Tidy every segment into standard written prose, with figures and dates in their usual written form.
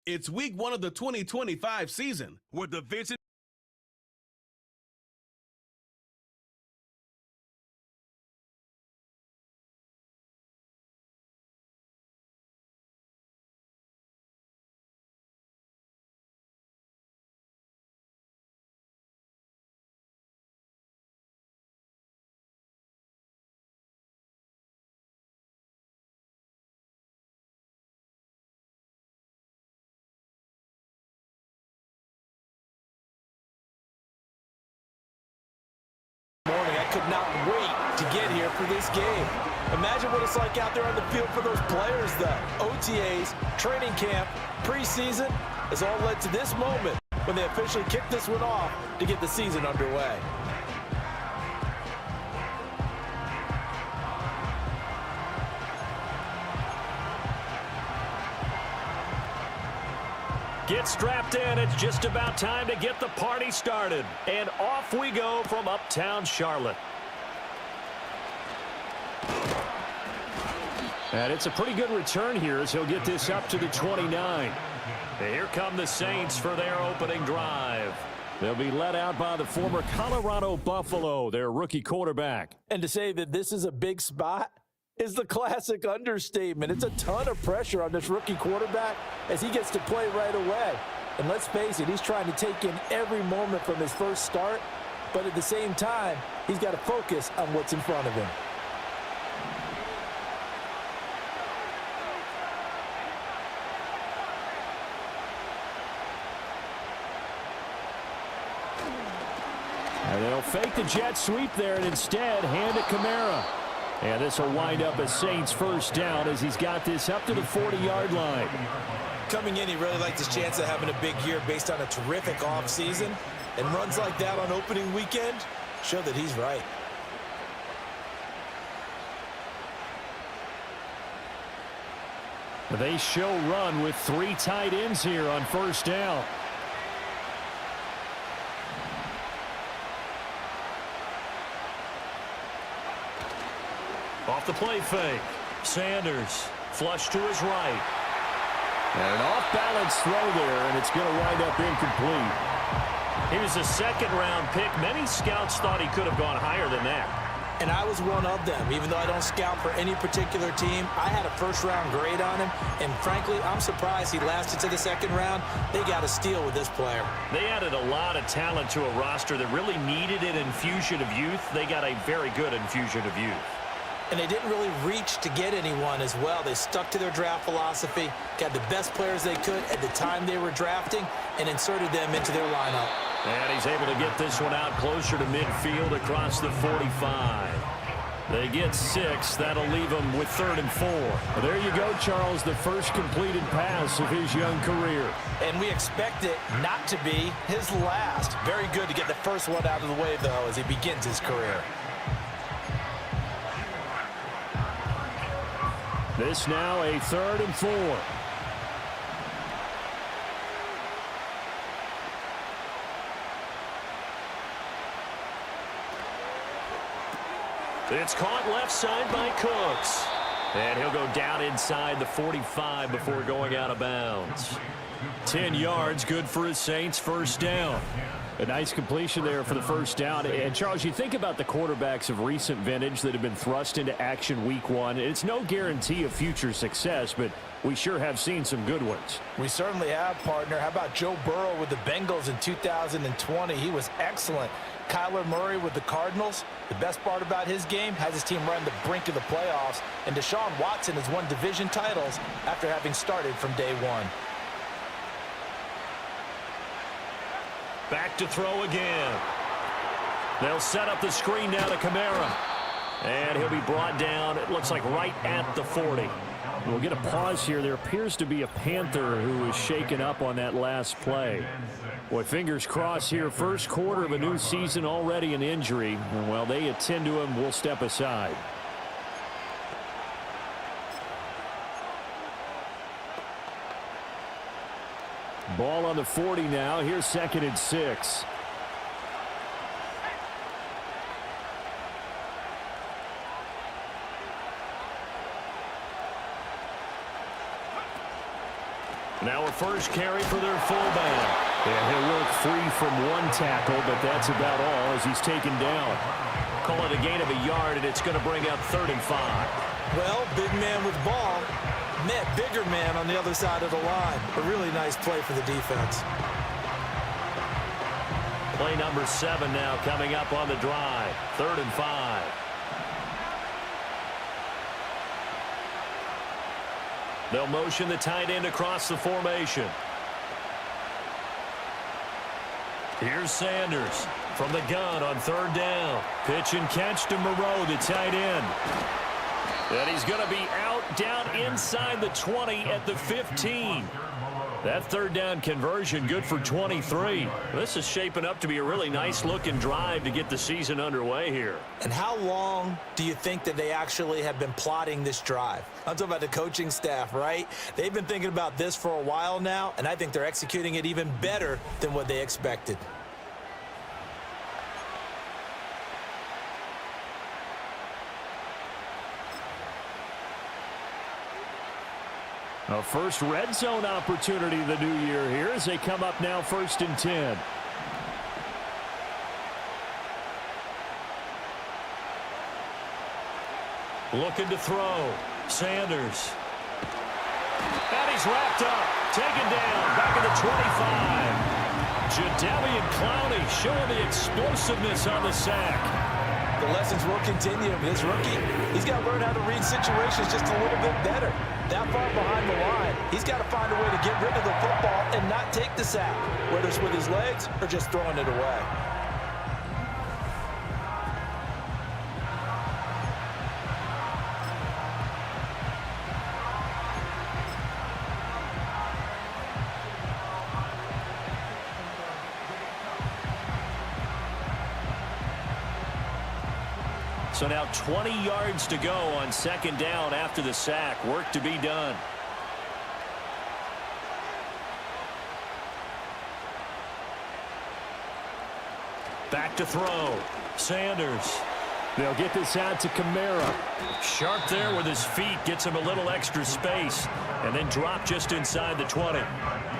It's week 1 of the 2025 season, where the Vincent could not wait to get here for this game. Imagine what it's like out there on the field for those players, though. OTAs, training camp, preseason has all led to this moment when they officially kick this one off to get the season underway. Get strapped in. It's just about time to get the party started. And off we go from uptown Charlotte. And it's a pretty good return here as he'll get this up to the 29. And here come the Saints for their opening drive. They'll be led out by the former Colorado Buffalo, their rookie quarterback. And to say that this is a big spot is the classic understatement. It's a ton of pressure on this rookie quarterback as he gets to play right away. And let's face it, he's trying to take in every moment from his first start, but at the same time, he's got to focus on what's in front of him. And they'll fake the jet sweep there and instead hand it Kamara. And this will wind up a Saints first down as he's got this up to the 40-yard line. Coming in, he really liked his chance of having a big year based on a terrific offseason. And runs like that on opening weekend show that he's right. They show run with 3 tight ends here on first down. Off the play fake. Sanders flush to his right. And an off-balance throw there, and it's going to wind up incomplete. He was a second-round pick. Many scouts thought he could have gone higher than that. And I was one of them. Even though I don't scout for any particular team, I had a first-round grade on him. And frankly, I'm surprised he lasted to the second round. They got a steal with this player. They added a lot of talent to a roster that really needed an infusion of youth. They got a very good infusion of youth. And they didn't really reach to get anyone as well. They stuck to their draft philosophy, got the best players they could at the time they were drafting, and inserted them into their lineup. And he's able to get this one out closer to midfield across the 45. They get 6. That'll leave them with 3rd and 4. Well, there you go, Charles, the first completed pass of his young career. And we expect it not to be his last. Very good to get the first one out of the way, though, as he begins his career. This now a 3rd and 4. It's caught left side by Cooks. And he'll go down inside the 45 before going out of bounds. 10 yards, good for his Saints, first down. A nice completion there for the first down. And, Charles, you think about the quarterbacks of recent vintage that have been thrust into action week 1. It's no guarantee of future success, but we sure have seen some good ones. We certainly have, partner. How about Joe Burrow with the Bengals in 2020? He was excellent. Kyler Murray with the Cardinals. The best part about his game has his team right on the brink of the playoffs. And Deshaun Watson has won division titles after having started from day 1. Back to throw again. They'll set up the screen now to Kamara. And he'll be brought down, it looks like right at the 40. We'll get a pause here. There appears to be a Panther who was shaken up on that last play. Boy, fingers crossed here. First quarter of a new season, already an injury. And while they attend to him, we'll step aside. Ball on the 40 now. Here's 2nd and 6. Now a first carry for their fullback. Yeah, he'll work free from one tackle, but that's about all as he's taken down. Call it a gain of a yard, and it's going to bring up 3rd and 5. Well, big man with ball met bigger man on the other side of the line. A really nice play for the defense. Play number 7 now coming up on the drive. 3rd and 5. They'll motion the tight end across the formation. Here's Sanders from the gun on 3rd down. Pitch and catch to Moreau, the tight end. And he's going to be out down inside the 20 at the 15. That 3rd down conversion good for 23. This is shaping up to be a really nice-looking drive to get the season underway here. And how long do you think that they actually have been plotting this drive? I'm talking about the coaching staff, right? They've been thinking about this for a while now, and I think they're executing it even better than what they expected. A first red zone opportunity the new year here as they come up now 1st and 10. Looking to throw. Sanders. And he's wrapped up. Taken down. Back at the 25. Jadeveon Clowney showing the explosiveness on the sack. The lessons will continue. This rookie, he's got to learn how to read situations just a little bit better. That far behind the line, he's got to find a way to get rid of the football and not take the sack, whether it's with his legs or just throwing it away. So now 20 yards to go on 2nd down after the sack. Work to be done. Back to throw. Sanders. They'll get this out to Kamara. Sharp there with his feet. Gets him a little extra space. And then drop just inside the 20.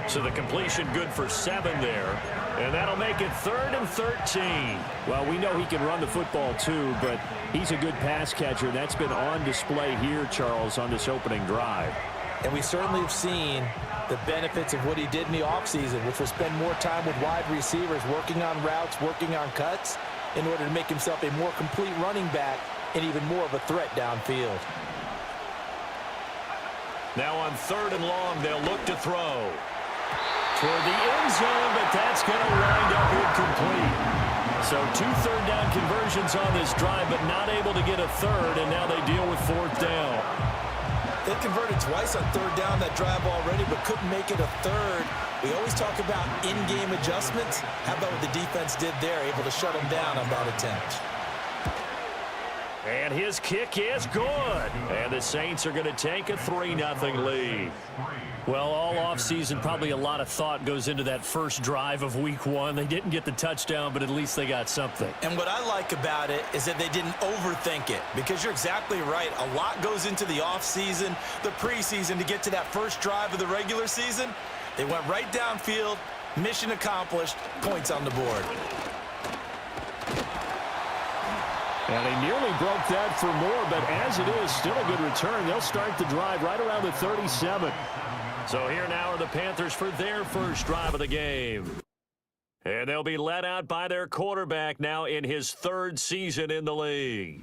So the completion good for 7 there. And that'll make it 3rd and 13. Well, we know he can run the football too, but he's a good pass catcher. That's been on display here, Charles, on this opening drive. And we certainly have seen the benefits of what he did in the offseason, which was spend more time with wide receivers, working on routes, working on cuts, in order to make himself a more complete running back and even more of a threat downfield. Now on 3rd and long, they'll look to throw. Toward the end zone, but that's going to wind up incomplete. So 2 3rd down conversions on this drive, but not able to get a 3rd, and now they deal with 4th down. They converted twice on 3rd down that drive already, but couldn't make it a 3rd. We always talk about in-game adjustments. How about what the defense did there, able to shut them down on that attempt? And his kick is good. And the Saints are going to take a 3-0 lead. Well, all offseason, probably a lot of thought goes into that first drive of Week 1. They didn't get the touchdown, but at least they got something. And what I like about it is that they didn't overthink it, because you're exactly right. A lot goes into the offseason, the preseason to get to that first drive of the regular season. They went right downfield, mission accomplished, points on the board. And he nearly broke that for more, but as it is, still a good return. They'll start the drive right around the 37. So here now are the Panthers for their first drive of the game. And they'll be led out by their quarterback now in his 3rd season in the league.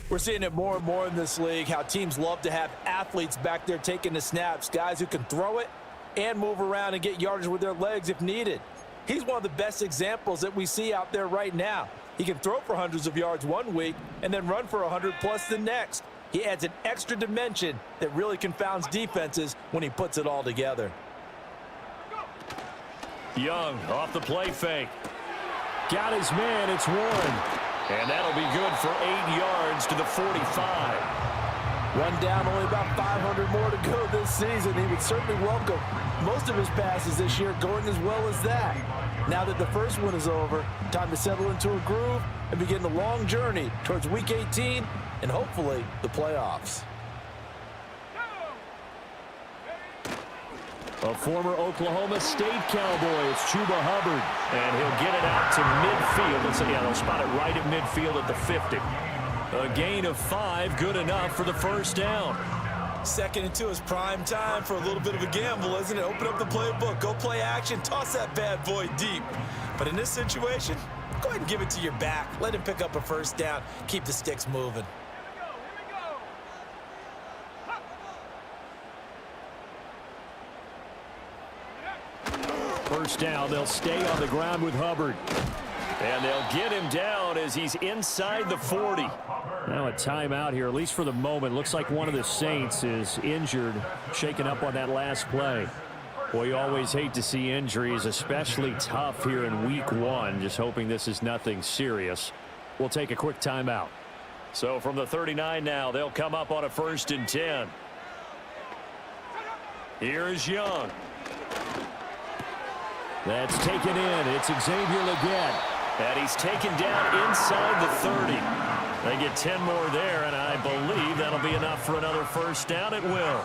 We're seeing it more and more in this league, how teams love to have athletes back there taking the snaps, guys who can throw it and move around and get yardage with their legs if needed. He's one of the best examples that we see out there right now. He can throw for hundreds of yards one week and then run for 100+ the next. He adds an extra dimension that really confounds defenses when he puts it all together. Young off the play fake. Got his man. It's Warren. And that'll be good for 8 yards to the 45. One down, only about 500 more to go this season. He would certainly welcome most of his passes this year going as well as that. Now that the first one is over, time to settle into a groove and begin the long journey towards Week 18 and hopefully the playoffs. A former Oklahoma State Cowboy. It's Chuba Hubbard. And he'll get it out to midfield. They'll spot it right at midfield at the 50. A gain of 5, good enough for the first down. 2nd and 2 is prime time for a little bit of a gamble, isn't it? Open up the playbook, go play action, toss that bad boy deep. But in this situation, go ahead and give it to your back. Let him pick up a first down. Keep the sticks moving. First down, they'll stay on the ground with Hubbard. And they'll get him down as he's inside the 40. Now a timeout here, at least for the moment. Looks like one of the Saints is injured, shaken up on that last play. Boy, you always hate to see injuries, especially tough here in week 1. Just hoping this is nothing serious. We'll take a quick timeout. So from the 39 now, they'll come up on a 1st and 10. Here's Young. That's taken in. It's Xavier Legette. And he's taken down inside the 30. They get 10 more there, and I believe that'll be enough for another first down. It will.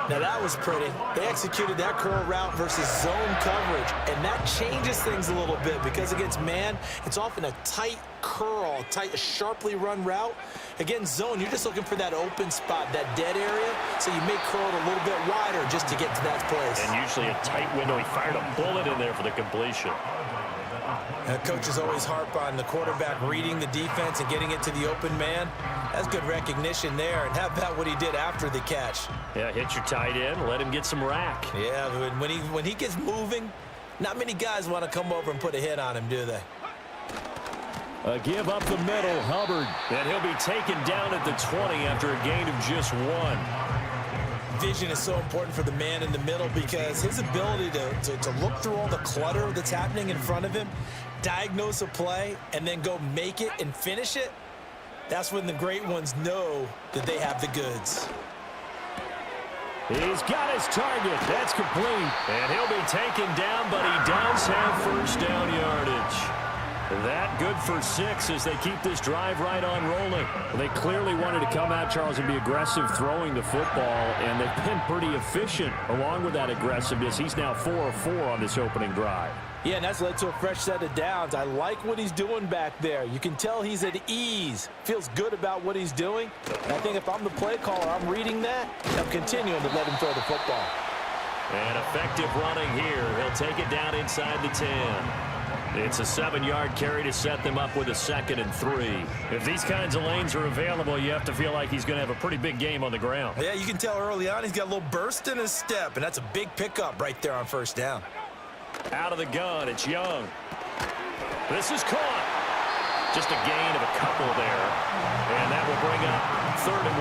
Now that was pretty. They executed that curl route versus zone coverage, and that changes things a little bit because against man, it's often a tight curl, sharply run route. Against zone, you're just looking for that open spot, that dead area, so you may curl it a little bit wider just to get to that place. And usually a tight window. He fired a bullet in there for the completion. Coaches always harp on the quarterback reading the defense and getting it to the open man. That's good recognition there. And how about what he did after the catch? Yeah, hit your tight end, let him get some rack. Yeah, when he gets moving, not many guys want to come over and put a hit on him, do they? A give up the middle, Hubbard. And he'll be taken down at the 20 after a gain of just 1. Vision is so important for the man in the middle because his ability to look through all the clutter that's happening in front of him, diagnose a play, and then go make it and finish it, that's when the great ones know that they have the goods. He's got his target. That's complete. And he'll be taken down, but he does have first down yardage. That good for 6 as they keep this drive right on rolling. They clearly wanted to come out, Charles, and be aggressive throwing the football, and they've been pretty efficient along with that aggressiveness. He's now 4 of 4 on this opening drive. Yeah, and that's led to a fresh set of downs. I like what he's doing back there. You can tell he's at ease. Feels good about what he's doing. And I think if I'm the play caller, I'm reading that, and I'm continuing to let him throw the football. And effective running here. He'll take it down inside the 10. It's a 7-yard carry to set them up with a 2nd and 3. If these kinds of lanes are available, you have to feel like he's going to have a pretty big game on the ground. Yeah, you can tell early on he's got a little burst in his step, and that's a big pickup right there on first down. Out of the gun, it's Young. This is caught. Just a gain of a couple there. And that will bring up 3rd and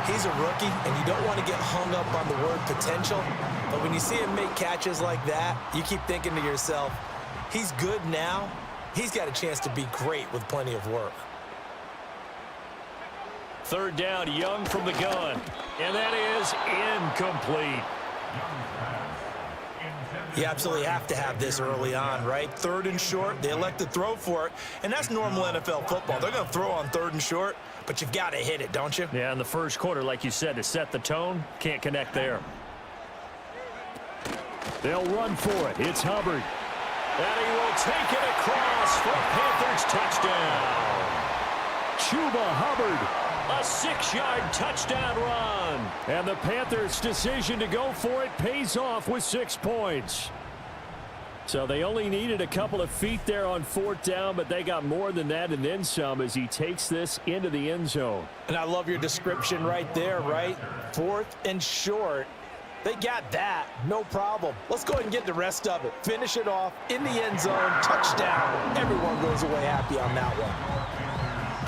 1. He's a rookie, and you don't want to get hung up on the word potential. But when you see him make catches like that, you keep thinking to yourself, he's good now. He's got a chance to be great with plenty of work. 3rd down, Young from the gun. And that is incomplete. You absolutely have to have this early on, right? 3rd and short, they elect to throw for it, and that's normal NFL football. They're going to throw on 3rd and short, but you've got to hit it, don't you? Yeah, in the first quarter, like you said, to set the tone, can't connect there. They'll run for it. It's Hubbard. And he will take it across for Panthers touchdown. Chuba Hubbard. A 6-yard touchdown run. And the Panthers' decision to go for it pays off with 6 points. So they only needed a couple of feet there on 4th down, but they got more than that and then some as he takes this into the end zone. And I love your description right there, right? 4th and short. They got that. No problem. Let's go ahead and get the rest of it. Finish it off in the end zone. Touchdown. Everyone goes away happy on that one.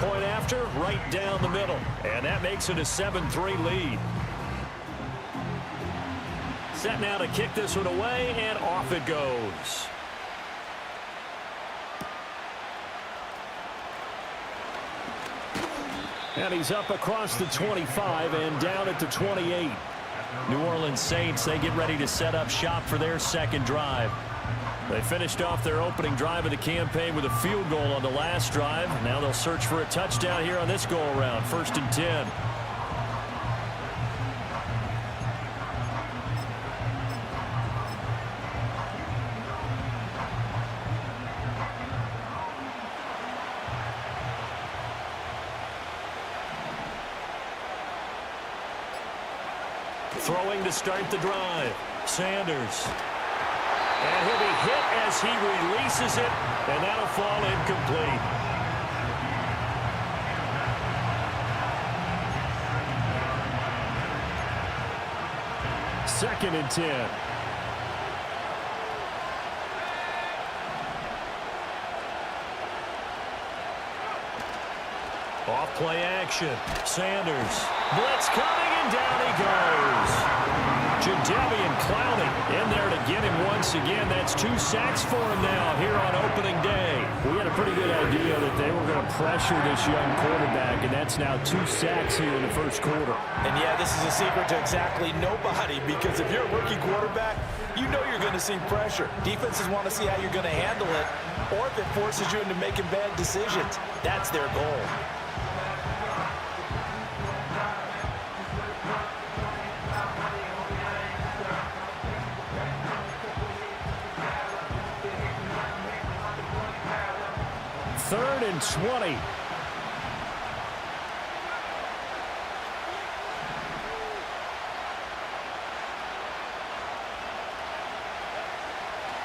Point after, right down the middle. And that makes it a 7-3 lead. Set now to kick this one away, and off it goes. And he's up across the 25 and down at the 28. New Orleans Saints, they get ready to set up shop for their 2nd drive. They finished off their opening drive of the campaign with a field goal on the last drive. Now they'll search for a touchdown here on this go-around. 1st and 10. Throwing to start the drive. Sanders. And he'll be hit as he releases it, and that'll fall incomplete. Second and 10. Off play action. Sanders. Blitz coming, and down he goes. Jadeveon Clowney in there to get him once again. That's 2 sacks for him now here on opening day. We had a pretty good idea that they were going to pressure this young quarterback, and that's now 2 sacks here in the first quarter. And yeah, this is a secret to exactly nobody, because if you're a rookie quarterback, you know you're going to see pressure. Defenses want to see how you're going to handle it, or if it forces you into making bad decisions. That's their goal. Third and 20.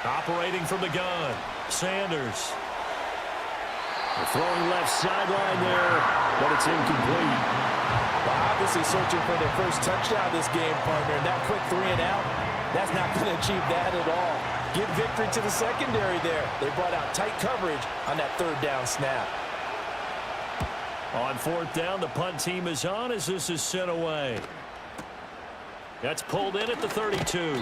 Operating from the gun. Sanders. They're throwing left sideline there, but it's incomplete. Well, obviously searching for their first touchdown this game, partner, and that quick 3 and out, that's not going to achieve that at all. Give victory to the secondary there. They brought out tight coverage on that 3rd down snap. On 4th down, the punt team is on as this is sent away. That's pulled in at the 32.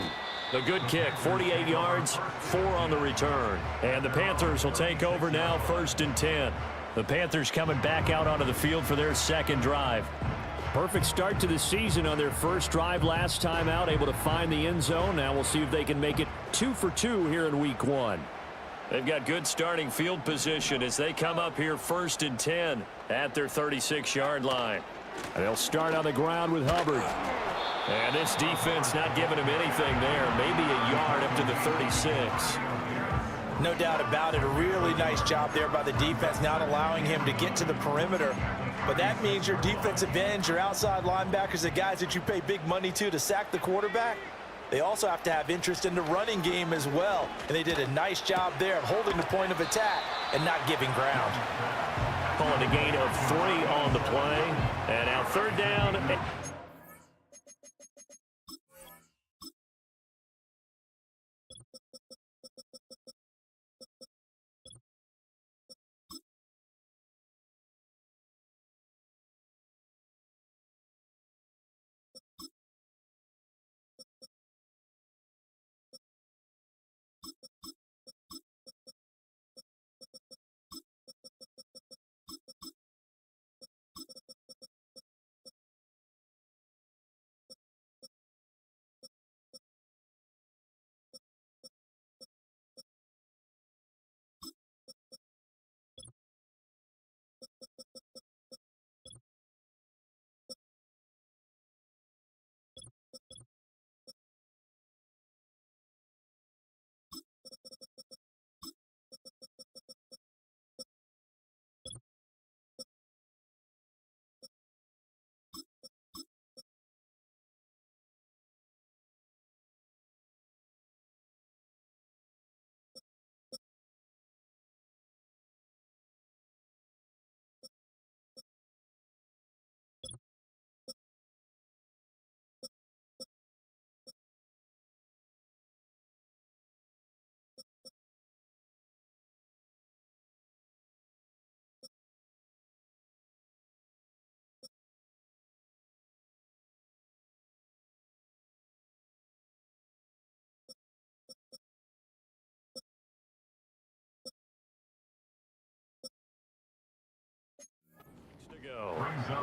The good kick, 48 yards, 4 on the return. And the Panthers will take over now, 1st and 10. The Panthers coming back out onto the field for their second drive. Perfect start to the season on their first drive last time out, able to find the end zone. Now we'll see if they can make it 2 for 2 here in week 1. They've got good starting field position as they come up here 1st and 10 at their 36-yard line. And they'll start on the ground with Hubbard. And this defense not giving him anything there. Maybe a yard up to the 36. No doubt about it. A really nice job there by the defense, not allowing him to get to the perimeter. But that means your defensive ends, your outside linebackers, the guys that you pay big money to sack the quarterback, they also have to have interest in the running game as well. And they did a nice job there of holding the point of attack and not giving ground. Calling a gain of 3 on the play. And now 3rd down.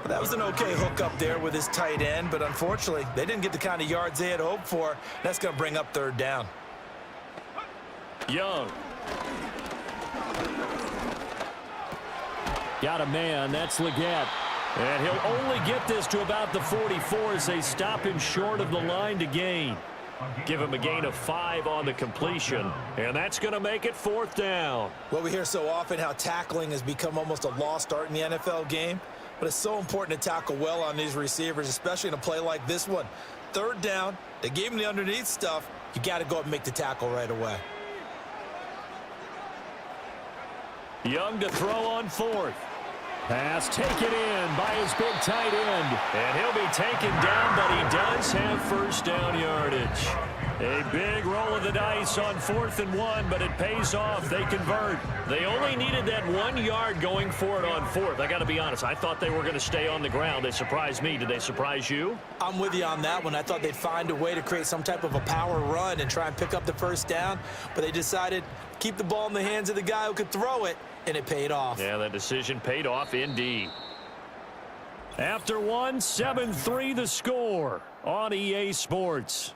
That was an okay hook up there with his tight end, but unfortunately, they didn't get the kind of yards they had hoped for. That's going to bring up 3rd down. Young. Got a man. That's Leggett. And he'll only get this to about the 44 as they stop him short of the line to gain. Give him a gain of 5 on the completion, and that's going to make it 4th down. Well, we hear so often how tackling has become almost a lost art in the NFL game, but it's so important to tackle well on these receivers, especially in a play like this one. third down. They gave him the underneath stuff. You got to go up and make the tackle right away. Young to throw on fourth. Pass taken in by his big tight end. And he'll be taken down, but he does have first down yardage. A big roll of the dice on 4th and 1, but it pays off. They convert. They only needed that 1 yard going for it on fourth. I got to be honest. I thought they were going to stay on the ground. They surprised me. Did they surprise you? I'm with you on that one. I thought they'd find a way to create some type of a power run and try and pick up the first down, but they decided to keep the ball in the hands of the guy who could throw it, and it paid off. Yeah, that decision paid off indeed. After one, 7-3 the score on EA Sports.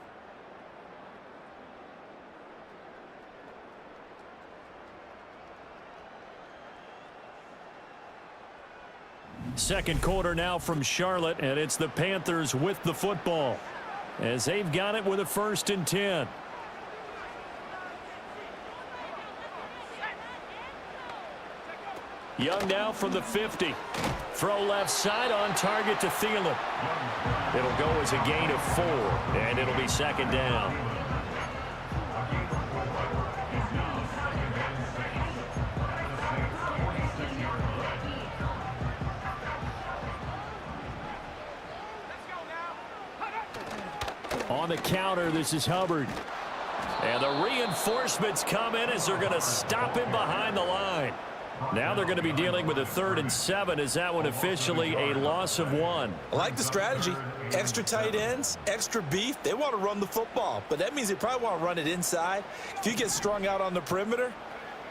Second quarter now from Charlotte, and it's the Panthers with the football as they've got it with a 1st and 10. Young now from the 50. Throw left side on target to Thielen. It'll go as a gain of 4, and it'll be 2nd down. On the counter, this is Hubbard. And the reinforcements come in as they're going to stop him behind the line. Now they're going to be dealing with a 3rd and 7. Is that one officially a loss of 1? I like the strategy. Extra tight ends, extra beef. They want to run the football, but that means they probably want to run it inside. If you get strung out on the perimeter,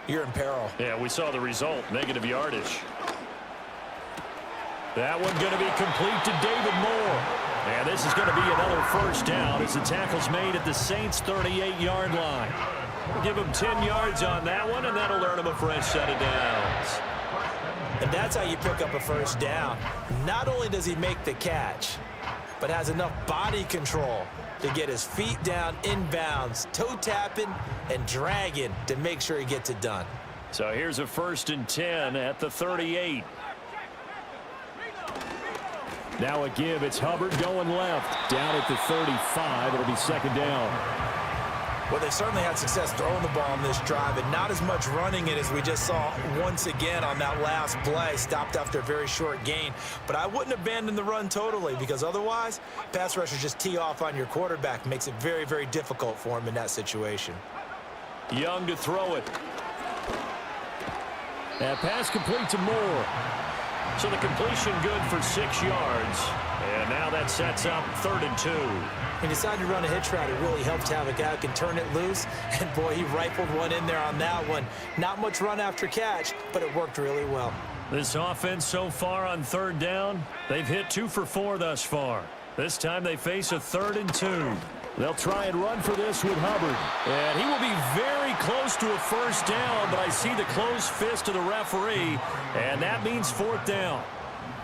you're in peril. Yeah, we saw the result. Negative yardage. That one going to be complete to David Moore. And this is going to be another 1st down as the tackle's made at the Saints' 38-yard line. We'll give him 10 yards on that one, and that'll earn him a fresh set of downs. And that's how you pick up a 1st down. Not only does he make the catch, but has enough body control to get his feet down inbounds, toe tapping and dragging to make sure he gets it done. So here's a 1st and 10 at the 38. Now a give. It's Hubbard going left. Down at the 35. It'll be 2nd down. Well, they certainly had success throwing the ball on this drive and not as much running it as we just saw once again on that last play. Stopped after a very short gain. But I wouldn't abandon the run totally, because otherwise pass rushers just tee off on your quarterback. Makes it very, very difficult for him in that situation. Young to throw it. That pass complete to Moore. So the completion good for 6 yards. And now that sets up 3rd and 2. He decided to run a hitch route. It really helps to have a guy who can turn it loose. And, boy, he rifled one in there on that one. Not much run after catch, but it worked really well. This offense so far on 3rd down, they've hit 2 for 4 thus far. This time they face a 3rd and 2. They'll try and run for this with Hubbard. And he will be very close to a 1st down, but I see the closed fist of the referee, and that means 4th down.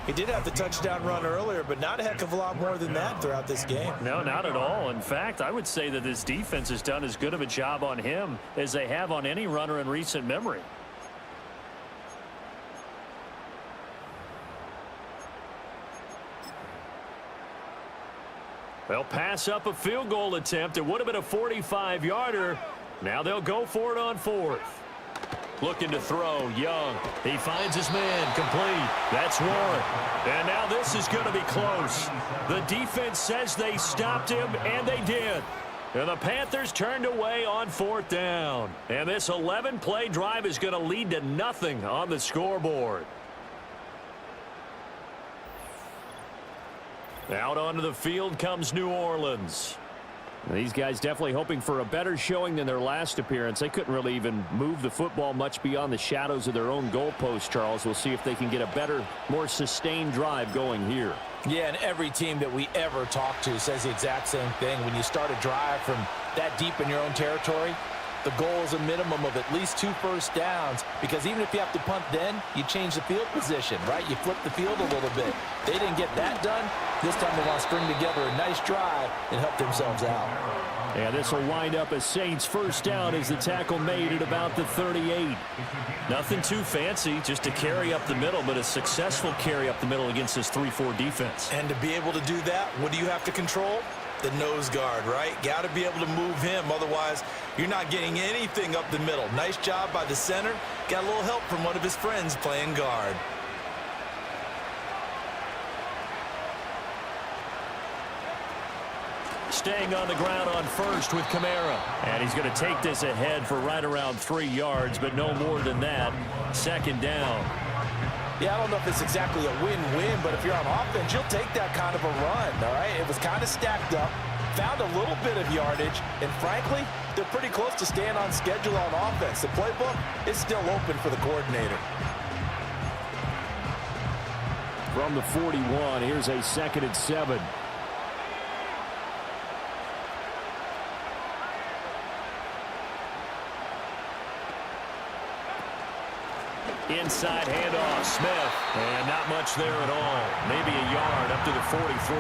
He did have the touchdown run earlier, but not a heck of a lot more than that throughout this game. No, not at all. In fact, I would say that this defense has done as good of a job on him as they have on any runner in recent memory. They'll pass up a field goal attempt. It would have been a 45-yarder. Now they'll go for it on 4th. Looking to throw, Young. He finds his man, complete. That's Warren. And now this is going to be close. The defense says they stopped him, and they did. And the Panthers turned away on 4th down. And this 11-play drive is going to lead to nothing on the scoreboard. Out onto the field comes New Orleans. These guys definitely hoping for a better showing than their last appearance. They couldn't really even move the football much beyond the shadows of their own goalpost, Charles. We'll see if they can get a better, more sustained drive going here. Yeah, and every team that we ever talk to says the exact same thing. When you start a drive from that deep in your own territory, the goal is a minimum of at least 2 1st downs, because even if you have to punt then, you change the field position, right? You flip the field a little bit. They didn't get that done. This time they want to string together a nice drive and help themselves out. And this will wind up as Saints 1st down as the tackle made at about the 38. Nothing too fancy, just a carry up the middle, but a successful carry up the middle against this 3-4 defense. And to be able to do that, what do you have to control? the nose guard, right? Got to be able to move him. Otherwise, you're not getting anything up the middle. Nice job by the center. Got a little help from one of his friends playing guard. Staying on the ground on first with Kamara. And he's going to take this ahead for right around 3 yards, but no more than that. Second down. Yeah, I don't know if it's exactly a win-win, but if you're on offense, you'll take that kind of a run, all right? It was kind of stacked up, found a little bit of yardage, and frankly, they're pretty close to staying on schedule on offense. The playbook is still open for the coordinator. From the 41, here's a 2nd and 7. Inside handoff, Smith. And not much there at all. Maybe a yard up to the 43.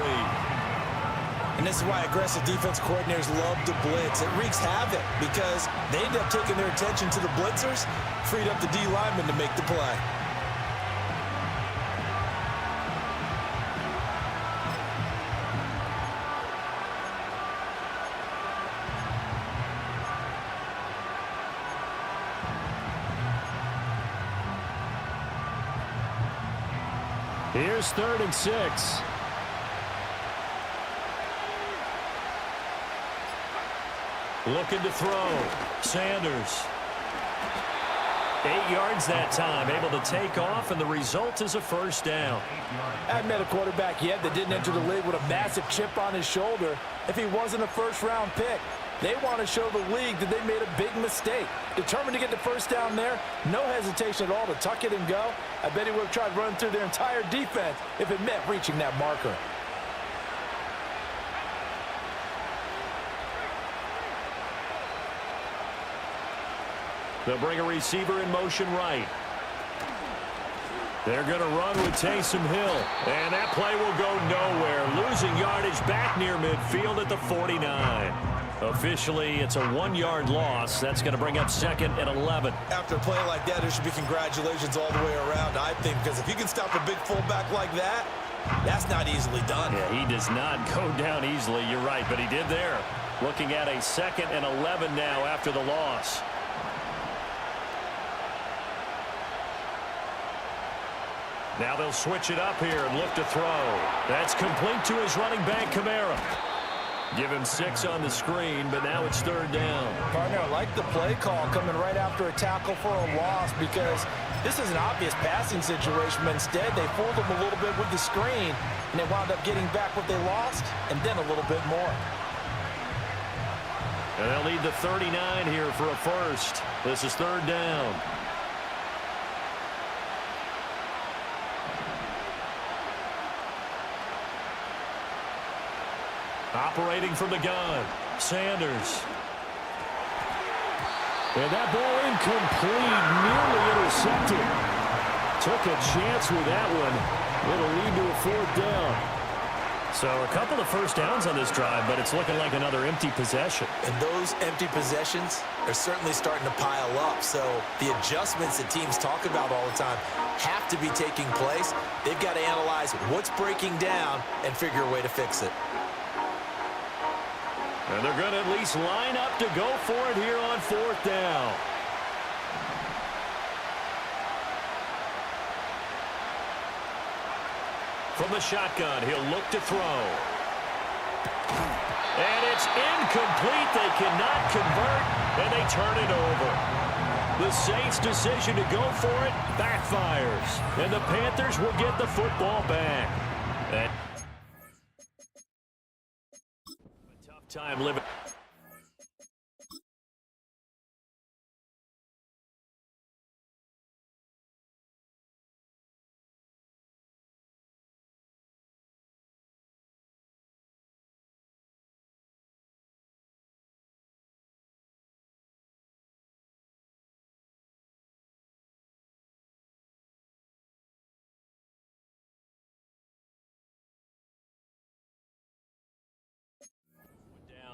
And this is why aggressive defense coordinators love to blitz. It wreaks havoc because they end up taking their attention to the blitzers, freed up the D lineman to make the play. Here's 3rd and 6. Looking to throw. Sanders. 8 yards that time. Able to take off, and the result is a first down. I haven't met a quarterback yet that didn't enter the league with a massive chip on his shoulder if he wasn't a first-round pick. They want to show the league that they made a big mistake. Determined to get the first down there, no hesitation at all to tuck it and go. I bet he would have tried running through their entire defense if it meant reaching that marker. They'll bring a receiver in motion right. They're going to run with Taysom Hill. And that play will go nowhere. Losing yardage back near midfield at the 49. Officially, it's a 1-yard loss. That's going to bring up 2nd and 11. After a play like that, there should be congratulations all the way around, I think, because if you can stop a big fullback like that, that's not easily done. Yeah, he does not go down easily. You're right, but he did there. Looking at a 2nd and 11 now after the loss. Now they'll switch it up here and look to throw. That's complete to his running back, Kamara. Give him 6 on the screen, but now it's 3rd down. Partner, I like the play call coming right after a tackle for a loss because this is an obvious passing situation, but instead they fooled him a little bit with the screen, and they wound up getting back what they lost and then a little bit more. And they'll need the 39 here for a first. This is 3rd down. Operating from the gun, Sanders. And that ball incomplete, nearly intercepted. Took a chance with that one. It'll lead to a 4th down. So a couple of first downs on this drive, but it's looking like another empty possession. And those empty possessions are certainly starting to pile up. So the adjustments that teams talk about all the time have to be taking place. They've got to analyze what's breaking down and figure a way to fix it. And they're going to at least line up to go for it here on 4th down. From the shotgun, he'll look to throw. And it's incomplete. They cannot convert, and they turn it over. The Saints' decision to go for it backfires, and the Panthers will get the football back. And a tough time living.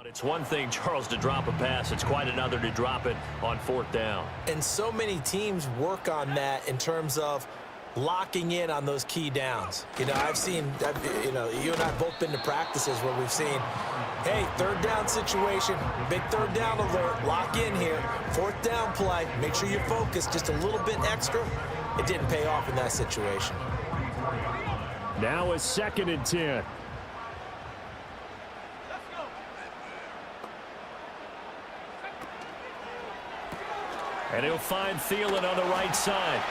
It's one thing, Charles, to drop a pass. It's quite another to drop it on 4th down. And so many teams work on that in terms of locking in on those key downs. You know, you and I have both been to practices where we've seen, hey, third down situation, big third down alert, lock in here, fourth down play, make sure you focus just a little bit extra. It didn't pay off in that situation. Now a 2nd and 10. And he'll find Thielen on the right side.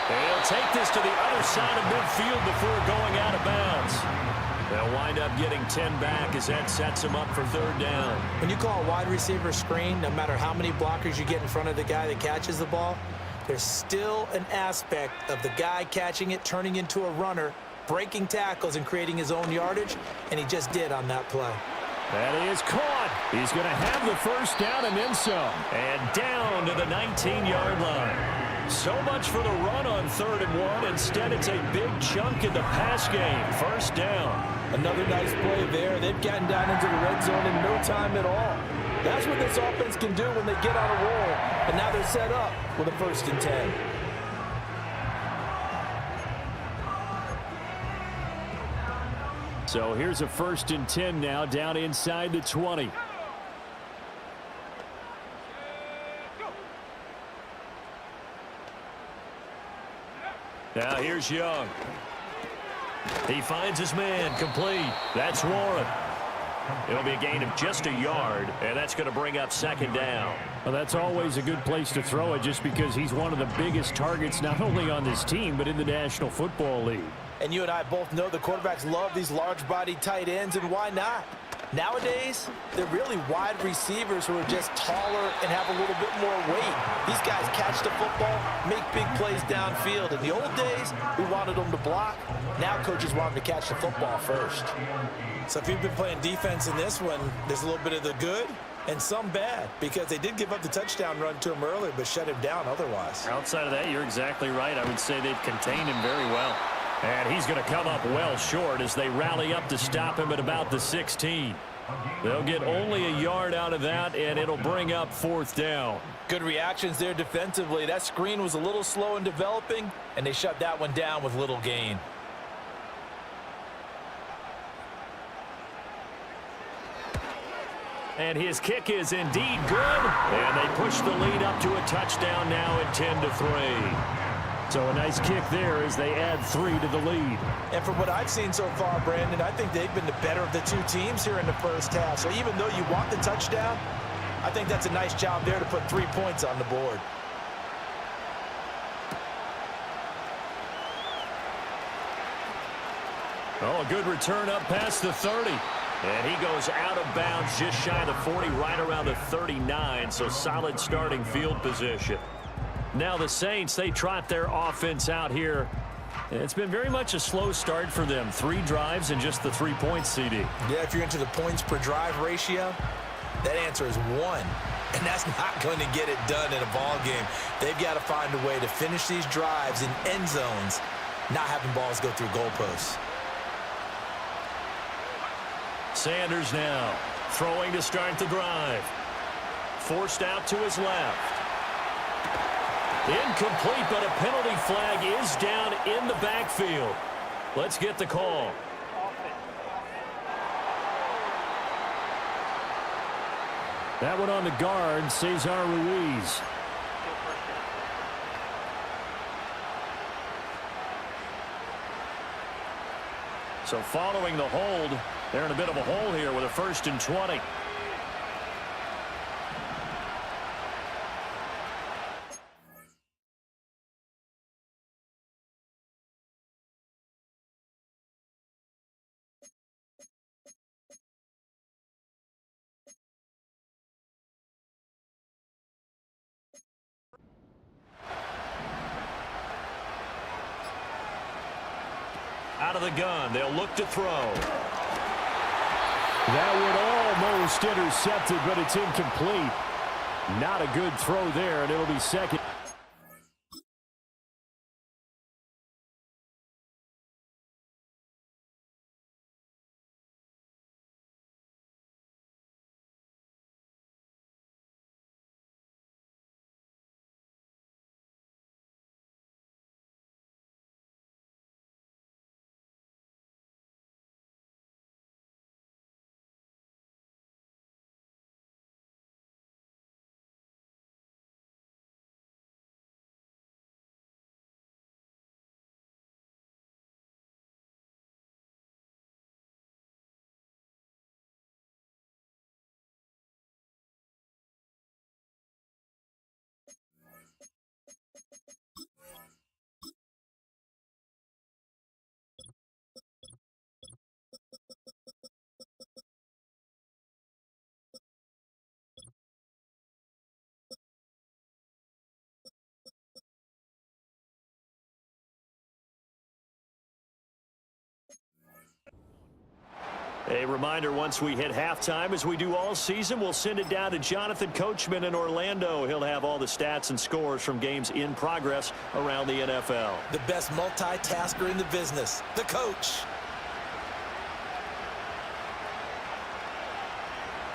And he'll take this to the other side of midfield before going out of bounds. They'll wind up getting 10 back as that sets him up for 3rd down. When you call a wide receiver screen, no matter how many blockers you get in front of the guy that catches the ball, there's still an aspect of the guy catching it, turning into a runner, breaking tackles and creating his own yardage, and he just did on that play. That is caught. He's going to have the 1st down and then some. And down to the 19-yard line. So much for the run on 3rd and 1. Instead, it's a big chunk in the pass game. 1st down. Another nice play there. They've gotten down into the red zone in no time at all. That's what this offense can do when they get on a roll. And now they're set up with a 1st and 10. So here's a 1st and 10 now, down inside the 20. Now here's Young. He finds his man, complete. That's Warren. It'll be a gain of just a yard, and that's going to bring up 2nd down. Well, that's always a good place to throw it just because he's one of the biggest targets not only on this team but in the National Football League. And you and I both know the quarterbacks love these large-bodied tight ends, and why not? Nowadays, they're really wide receivers who are just taller and have a little bit more weight. These guys catch the football, make big plays downfield. In the old days, we wanted them to block. Now coaches want them to catch the football first. So if you've been playing defense in this one, there's a little bit of the good and some bad, because they did give up the touchdown run to him earlier but shut him down otherwise. Outside of that, you're exactly right. I would say they've contained him very well. And he's going to come up well short as they rally up to stop him at about the 16. They'll get only a yard out of that, and it'll bring up 4th down. Good reactions there defensively. That screen was a little slow in developing, and they shut that one down with little gain. And his kick is indeed good. And they push the lead up to a touchdown now at 10-3. So a nice kick there as they add 3 to the lead. And from what I've seen so far, Brandon, I think they've been the better of the two teams here in the first half. So even though you want the touchdown, I think that's a nice job there to put 3 points on the board. Oh, a good return up past the 30. And he goes out of bounds just shy of the 40, right around the 39. So solid starting field position. Now the Saints, they trot their offense out here. It's been very much a slow start for them. 3 drives and just the 3 points, CD. Yeah, if you're into the points per drive ratio, that answer is 1. And that's not going to get it done in a ball game. They've got to find a way to finish these drives in end zones, not having balls go through goalposts. Sanders now throwing to start the drive. Forced out to his left. Incomplete, but a penalty flag is down in the backfield. Let's get the call. That one on the guard, Cesar Ruiz. So following the hold, they're in a bit of a hole here with a 1st and 20. Out of the gun, they'll look to throw. That one almost intercepted, but it's incomplete. Not a good throw there, and it'll be 2nd. A reminder, once we hit halftime, as we do all season, we'll send it down to Jonathan Coachman in Orlando. He'll have all the stats and scores from games in progress around the NFL. The best multitasker in the business, the coach.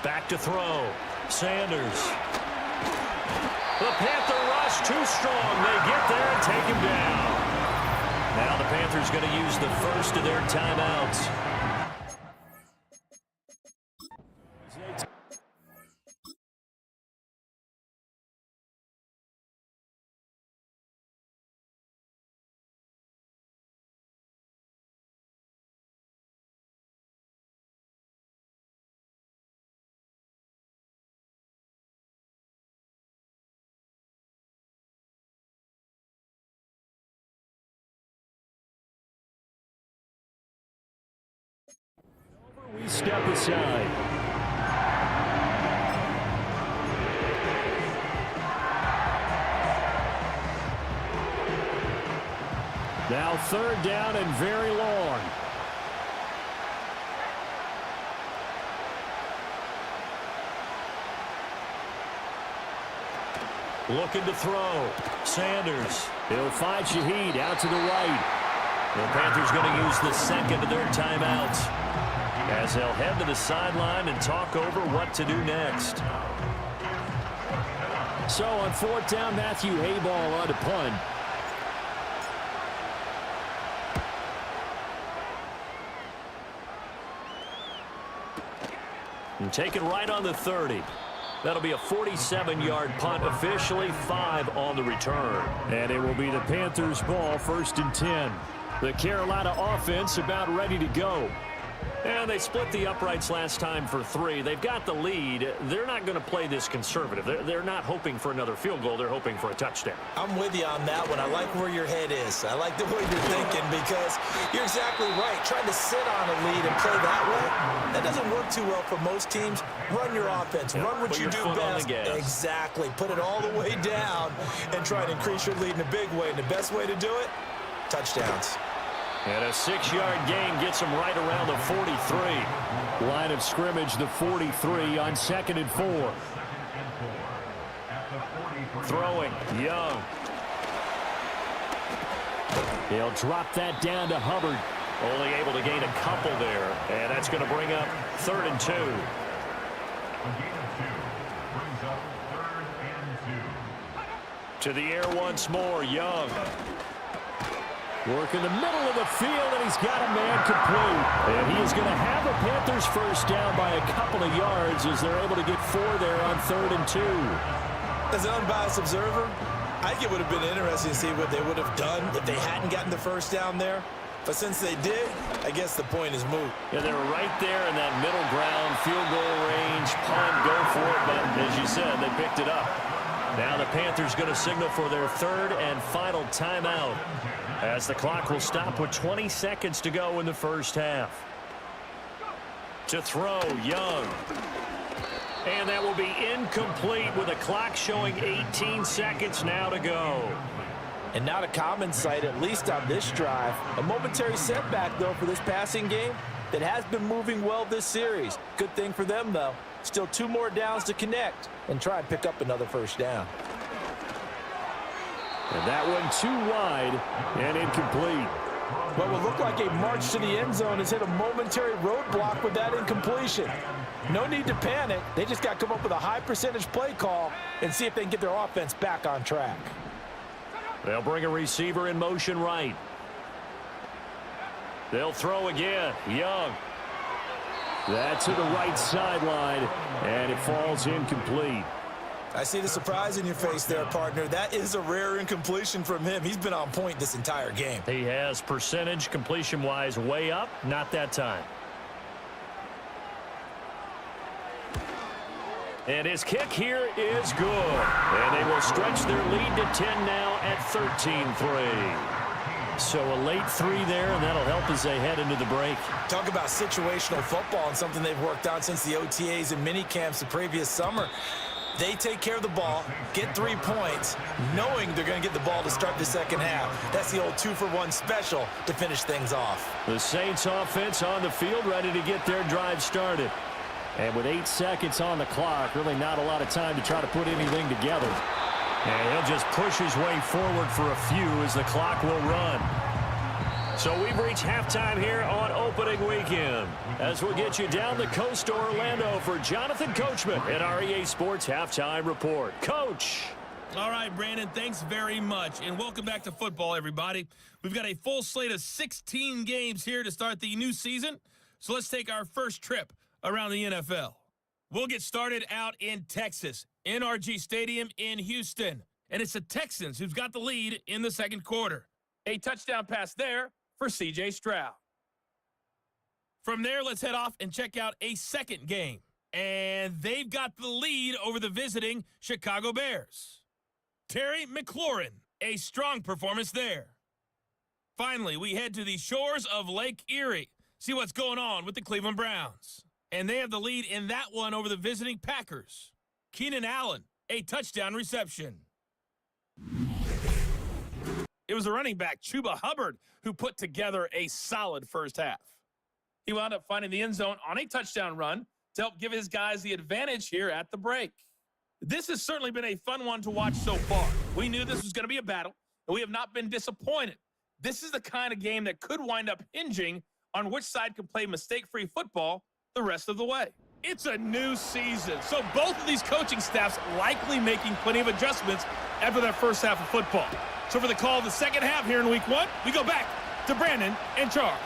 Back to throw. Sanders. The Panther rush too strong. They get there and take him down. Now the Panthers going to use the first of their timeouts. We step aside. Now third down and very long. Looking to throw. Sanders. He'll find Shaheed out to the right. The Panthers going to use the second of their timeouts, as they'll head to the sideline and talk over what to do next. So on fourth down, Matthew Hayball on to punt. And take it right on the 30. That'll be a 47-yard punt, officially 5 on the return. And it will be the Panthers' ball, 1st and 10. The Carolina offense about ready to go. And they split the uprights last time for 3. They've got the lead. They're not going to play this conservative. They're not hoping for another field goal. They're hoping for a touchdown. I'm with you on that one. I like where your head is. I like the way you're thinking, because you're exactly right. Trying to sit on a lead and play that way, that doesn't work too well for most teams. Run your offense. Run what you do best. Exactly. Put it all the way down and try to increase your lead in a big way. And the best way to do it, touchdowns. And a 6-yard gain gets him right around the 43. Line of scrimmage, the 43 on 2nd and 4. Throwing, Young. He'll drop that down to Hubbard. Only able to gain a couple there. And that's going to bring up 3rd and 2. To the air once more, Young. Work in the middle of the field, and he's got a man complete. And he is going to have the Panthers first down by a couple of yards as they're able to get 4 there on 3rd and 2. As an unbiased observer, I think it would have been interesting to see what they would have done if they hadn't gotten the first down there. But since they did, I guess the point is moot. Yeah, they were right there in that middle ground, field goal range, punt, go for it. But as you said, they picked it up. Now the Panthers going to signal for their 3rd and final timeout, as the clock will stop with 20 seconds to go in the first half. To throw, Young. And that will be incomplete with a clock showing 18 seconds now to go. And not a common sight, at least on this drive. A momentary setback, though, for this passing game that has been moving well this series. Good thing for them, though. Still 2 more downs to connect and try and pick up another first down. And that one too wide and incomplete. What will look like a march to the end zone has hit a momentary roadblock with that incompletion. No need to panic. They just got to come up with a high percentage play call and see if they can get their offense back on track. They'll bring a receiver in motion right. They'll throw again. Young. That to the right sideline, and it falls incomplete. I see the surprise in your face there, partner. That is a rare incompletion from him. He's been on point this entire game. He has percentage completion-wise way up. Not that time. And his kick here is good. And they will stretch their lead to 10 now at 13-3. So a late 3 there, and that'll help as they head into the break. Talk about situational football and something they've worked on since the OTAs and mini camps the previous summer. They take care of the ball, get 3 points, knowing they're going to get the ball to start the second half. That's the old 2-for-1 special to finish things off. The Saints offense on the field, ready to get their drive started. And with 8 seconds on the clock, really not a lot of time to try to put anything together. And he'll just push his way forward for a few as the clock will run. So we've reached halftime here on opening weekend. As we'll get you down the coast to Orlando for Jonathan Coachman at our EA Sports Halftime Report. Coach. All right, Brandon, thanks very much. And welcome back to football, everybody. We've got a full slate of 16 games here to start the new season. So let's take our first trip around the NFL. We'll get started out in Texas, NRG Stadium in Houston. And it's the Texans who've got the lead in the second quarter. A touchdown pass there for C.J. Stroud. From there, let's head off and check out a second game. And they've got the lead over the visiting Chicago Bears. Terry McLaurin, a strong performance there. Finally, we head to the shores of Lake Erie. See what's going on with the Cleveland Browns. And they have the lead in that one over the visiting Packers. Keenan Allen, a touchdown reception. It was a running back, Chuba Hubbard, who put together a solid first half. He wound up finding the end zone on a touchdown run to help give his guys the advantage here at the break. This has certainly been a fun one to watch so far. We knew this was going to be a battle, and we have not been disappointed. This is the kind of game that could wind up hinging on which side can play mistake-free football the rest of the way. It's a new season, so both of these coaching staffs likely making plenty of adjustments after their first half of football. So for the call of the second half here in week one, we go back to Brandon and Charles.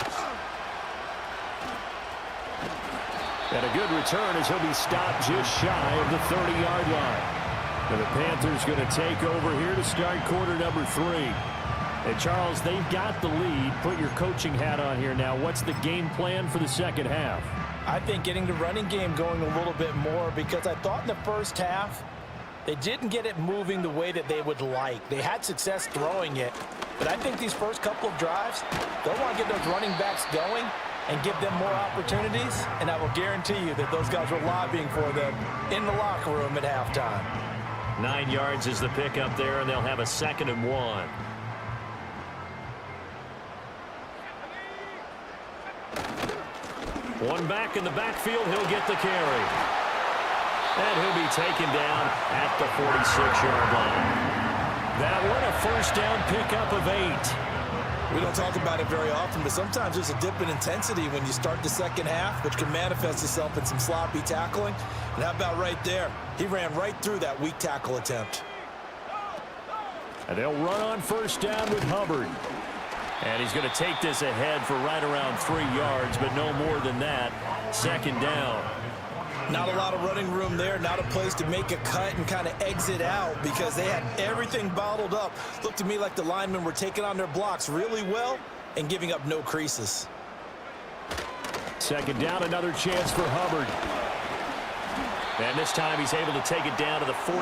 And a good return as he'll be stopped just shy of the 30-yard line. And the Panthers going to take over here to start quarter number 3. And Charles, they've got the lead. Put your coaching hat on here now. What's the game plan for the second half? I think getting the running game going a little bit more, because I thought in the first half they didn't get it moving the way that they would like. They had success throwing it, but I think these first couple of drives, they'll want to get those running backs going and give them more opportunities, and I will guarantee you that those guys were lobbying for them in the locker room at halftime. 9 yards is the pickup there, and they'll have a 2nd and 1. One back in the backfield, he'll get the carry. And he'll be taken down at the 46-yard line. That one, a first down pickup of 8. We don't talk about it very often, but sometimes there's a dip in intensity when you start the second half, which can manifest itself in some sloppy tackling. And how about right there? He ran right through that weak tackle attempt. And they'll run on first down with Hubbard. And he's going to take this ahead for right around 3 yards, but no more than that. 2nd down. Not a lot of running room there, not a place to make a cut and kind of exit out because they had everything bottled up. Looked to me like the linemen were taking on their blocks really well and giving up no creases. 2nd down, another chance for Hubbard. And this time he's able to take it down to the 42.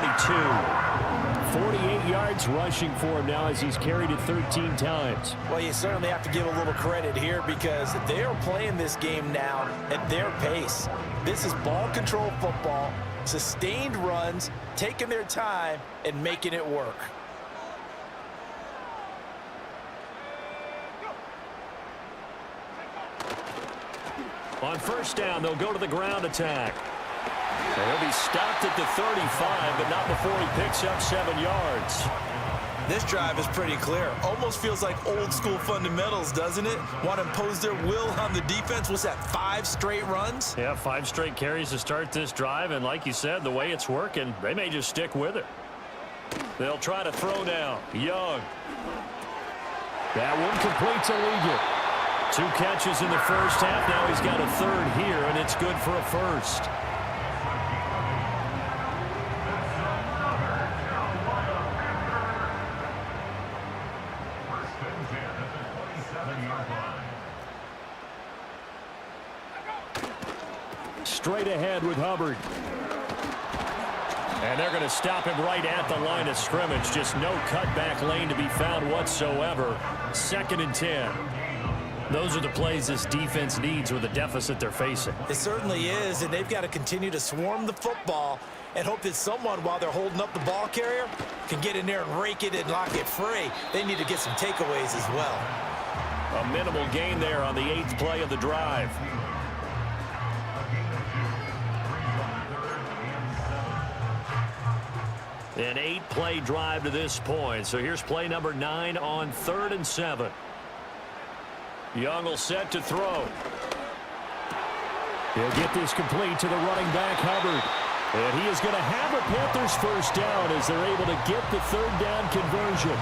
48 yards rushing for him now as he's carried it 13 times. Well, you certainly have to give a little credit here because they are playing this game now at their pace. This is ball control football, sustained runs, taking their time and making it work. On first down, they'll go to the ground attack. And he'll be stopped at the 35, but not before he picks up 7 yards. This drive is pretty clear. Almost feels like old school fundamentals, doesn't it? Want to impose their will on the defense. What's that, 5 straight runs? Yeah, 5 straight carries to start this drive, and like you said, the way it's working, they may just stick with it. They'll try to throw now. Young. That one completes illegal. 2 catches in the first half. Now he's got a 3rd here, and it's good for a 1st. Straight ahead with Hubbard. And they're going to stop him right at the line of scrimmage. Just no cutback lane to be found whatsoever. 2nd and 10. Those are the plays this defense needs with the deficit they're facing. It certainly is, and they've got to continue to swarm the football and hope that someone, while they're holding up the ball carrier, can get in there and rake it and lock it free. They need to get some takeaways as well. A minimal gain there on the 8th play of the drive. An 8-play drive to this point. So here's play number 9 on 3rd and 7. Young will set to throw. He'll get this complete to the running back, Hubbard. And he is going to have a Panthers first down as they're able to get the 3rd down conversion.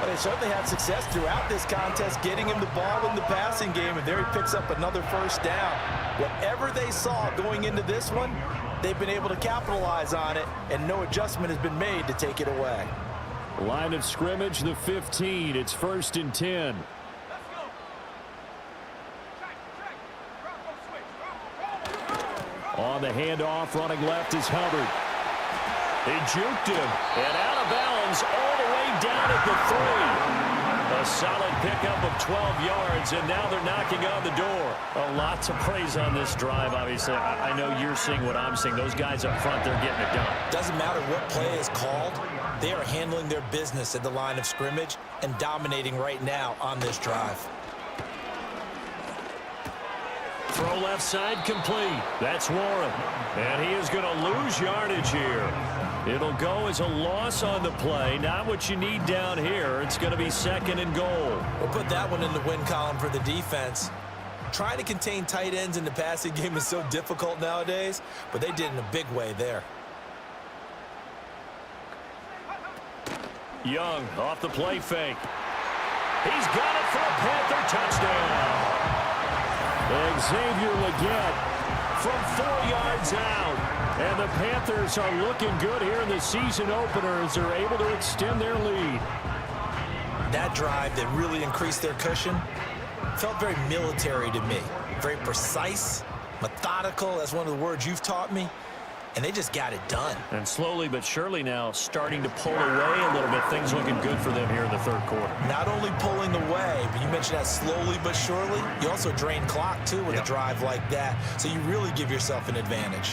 Well, they certainly had success throughout this contest getting him the ball in the passing game, and there he picks up another first down. Whatever they saw going into this one, they've been able to capitalize on it, and no adjustment has been made to take it away. Line of scrimmage, the 15. It's 1st and 10. On the handoff, running left is Hubbard. They juked him, and out of bounds all the way down at the 3. A solid pickup of 12 yards, and now they're knocking on the door. Lots of praise on this drive, obviously. I know you're seeing what I'm seeing. Those guys up front, they're getting it done. Doesn't matter what play is called. They are handling their business at the line of scrimmage and dominating right now on this drive. Throw left side complete. That's Warren. And he is going to lose yardage here. It'll go as a loss on the play. Not what you need down here. It's going to be 2nd and goal. We'll put that one in the win column for the defense. Trying to contain tight ends in the passing game is so difficult nowadays, but they did in a big way there. Young off the play fake. He's got it for a Panther touchdown. Xavier Legette from 4 yards out. And the Panthers are looking good here in the season opener as they're able to extend their lead. That drive that really increased their cushion felt very military to me. Very precise, methodical. That's one of the words you've taught me. And they just got it done. And slowly but surely now starting to pull away a little bit. Things looking good for them here in the 3rd quarter. Not only pulling away, but you mentioned that slowly but surely. You also drain clock, too, with a drive like that. So you really give yourself an advantage.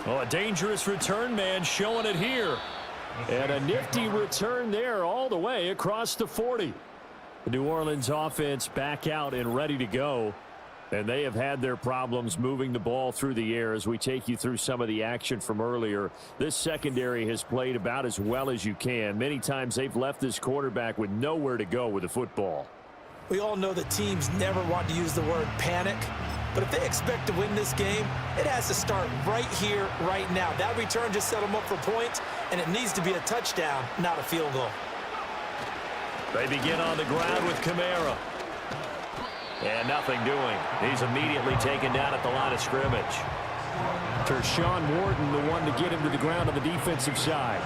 Oh, a dangerous return man showing it here. And a nifty return there all the way across the 40. The New Orleans offense back out and ready to go. And they have had their problems moving the ball through the air as we take you through some of the action from earlier. This secondary has played about as well as you can. Many times they've left this quarterback with nowhere to go with the football. We all know that teams never want to use the word panic. But if they expect to win this game, it has to start right here, right now. That return just set them up for points, and it needs to be a touchdown, not a field goal. They begin on the ground with Kamara. And nothing doing. He's immediately taken down at the line of scrimmage. Tershawn Wharton, the one to get him to the ground on the defensive side.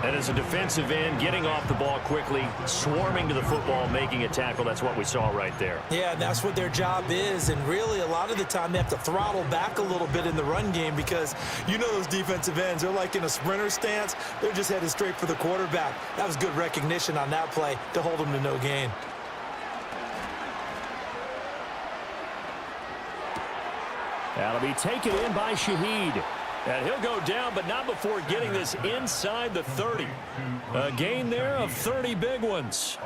And as a defensive end, getting off the ball quickly, swarming to the football, making a tackle. That's what we saw right there. Yeah, and that's what their job is. And really, a lot of the time, they have to throttle back a little bit in the run game because you know those defensive ends, they're like in a sprinter stance. They're just headed straight for the quarterback. That was good recognition on that play to hold them to no gain. That'll be taken in by Shaheed. And he'll go down, but not before getting this inside the 30. A gain there of 30 big ones.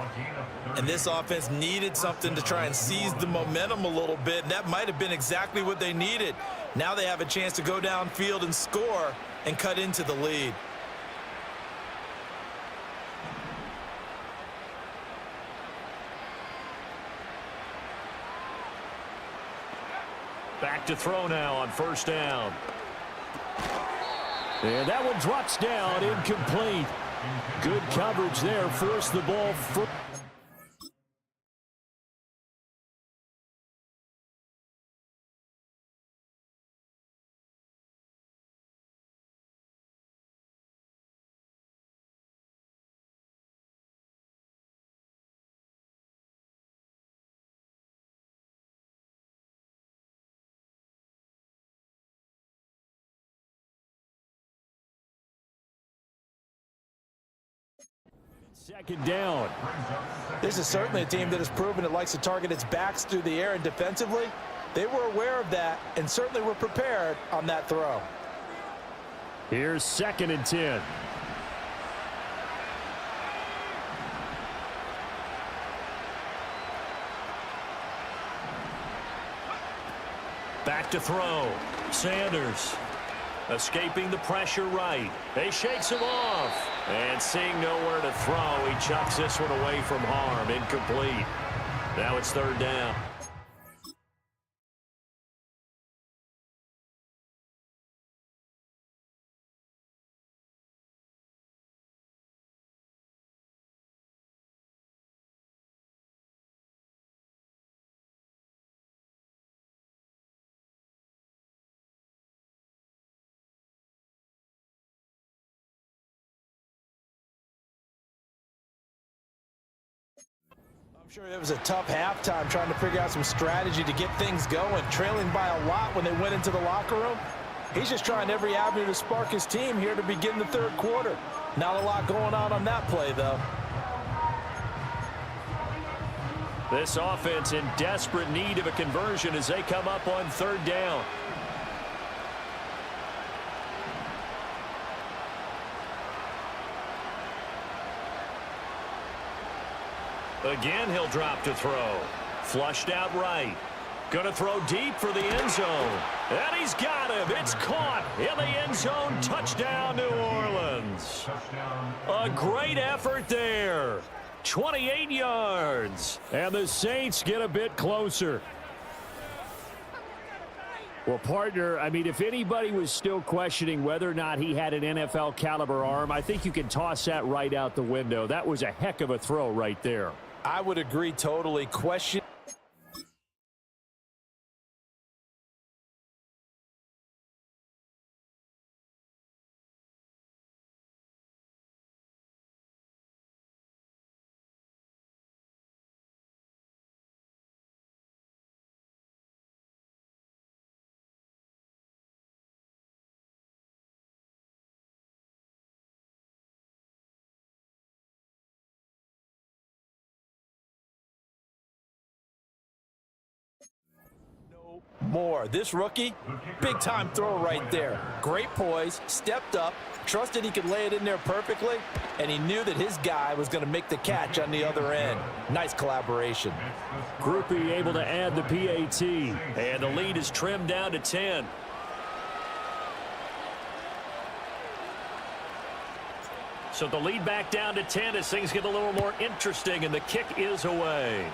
And this offense needed something to try and seize the momentum a little bit, and that might have been exactly what they needed. Now they have a chance to go downfield and score and cut into the lead. Back to throw now on 1st down. And that one drops down, incomplete. Good coverage there, forced the ball. Second down. This is certainly a team that has proven it likes to target its backs through the air, and defensively, they were aware of that and certainly were prepared on that throw. Here's 2nd and 10. Back to throw. Sanders escaping the pressure right. He shakes him off. And seeing nowhere to throw, he chucks this one away from harm. Incomplete. Now it's 3rd down. I'm sure it was a tough halftime trying to figure out some strategy to get things going. Trailing by a lot when they went into the locker room. He's just trying every avenue to spark his team here to begin the 3rd quarter. Not a lot going on that play, though. This offense in desperate need of a conversion as they come up on 3rd down. Again, he'll drop to throw. Flushed out right. Going to throw deep for the end zone. And he's got him. It's caught in the end zone. Touchdown, New Orleans. A great effort there. 28 yards. And the Saints get a bit closer. Well, partner, I mean, if anybody was still questioning whether or not he had an NFL caliber arm, I think you can toss that right out the window. That was a heck of a throw right there. I would agree totally. Question. More. This rookie, big-time throw right there. Great poise, stepped up, trusted he could lay it in there perfectly, and he knew that his guy was going to make the catch on the other end. Nice collaboration. Groupie able to add the PAT, and the lead is trimmed down to 10. So the lead back down to 10 as things get a little more interesting, and the kick is away.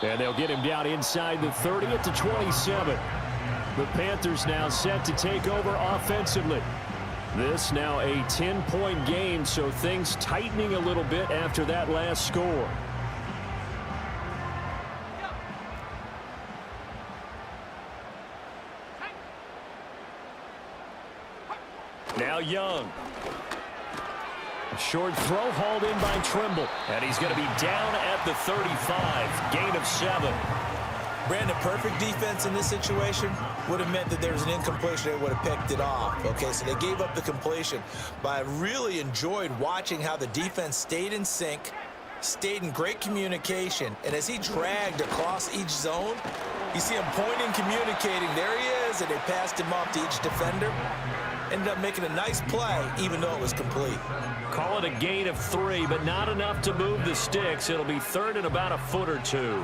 And they'll get him down inside the 30 at the 27. The Panthers now set to take over offensively. This now a 10-point game, so things tightening a little bit after that last score. Now Young. A short throw hauled in by Trimble. And he's going to be down at the 35. Gain of 7. Brandon, perfect defense in this situation would have meant that there was an incompletion. They would have picked it off. Okay, so they gave up the completion. But I really enjoyed watching how the defense stayed in sync, stayed in great communication. And as he dragged across each zone, you see him pointing, communicating. There he is, and they passed him off to each defender. Ended up making a nice play, even though it was complete. Call it a gain of 3, but not enough to move the sticks. It'll be third and about a foot or two.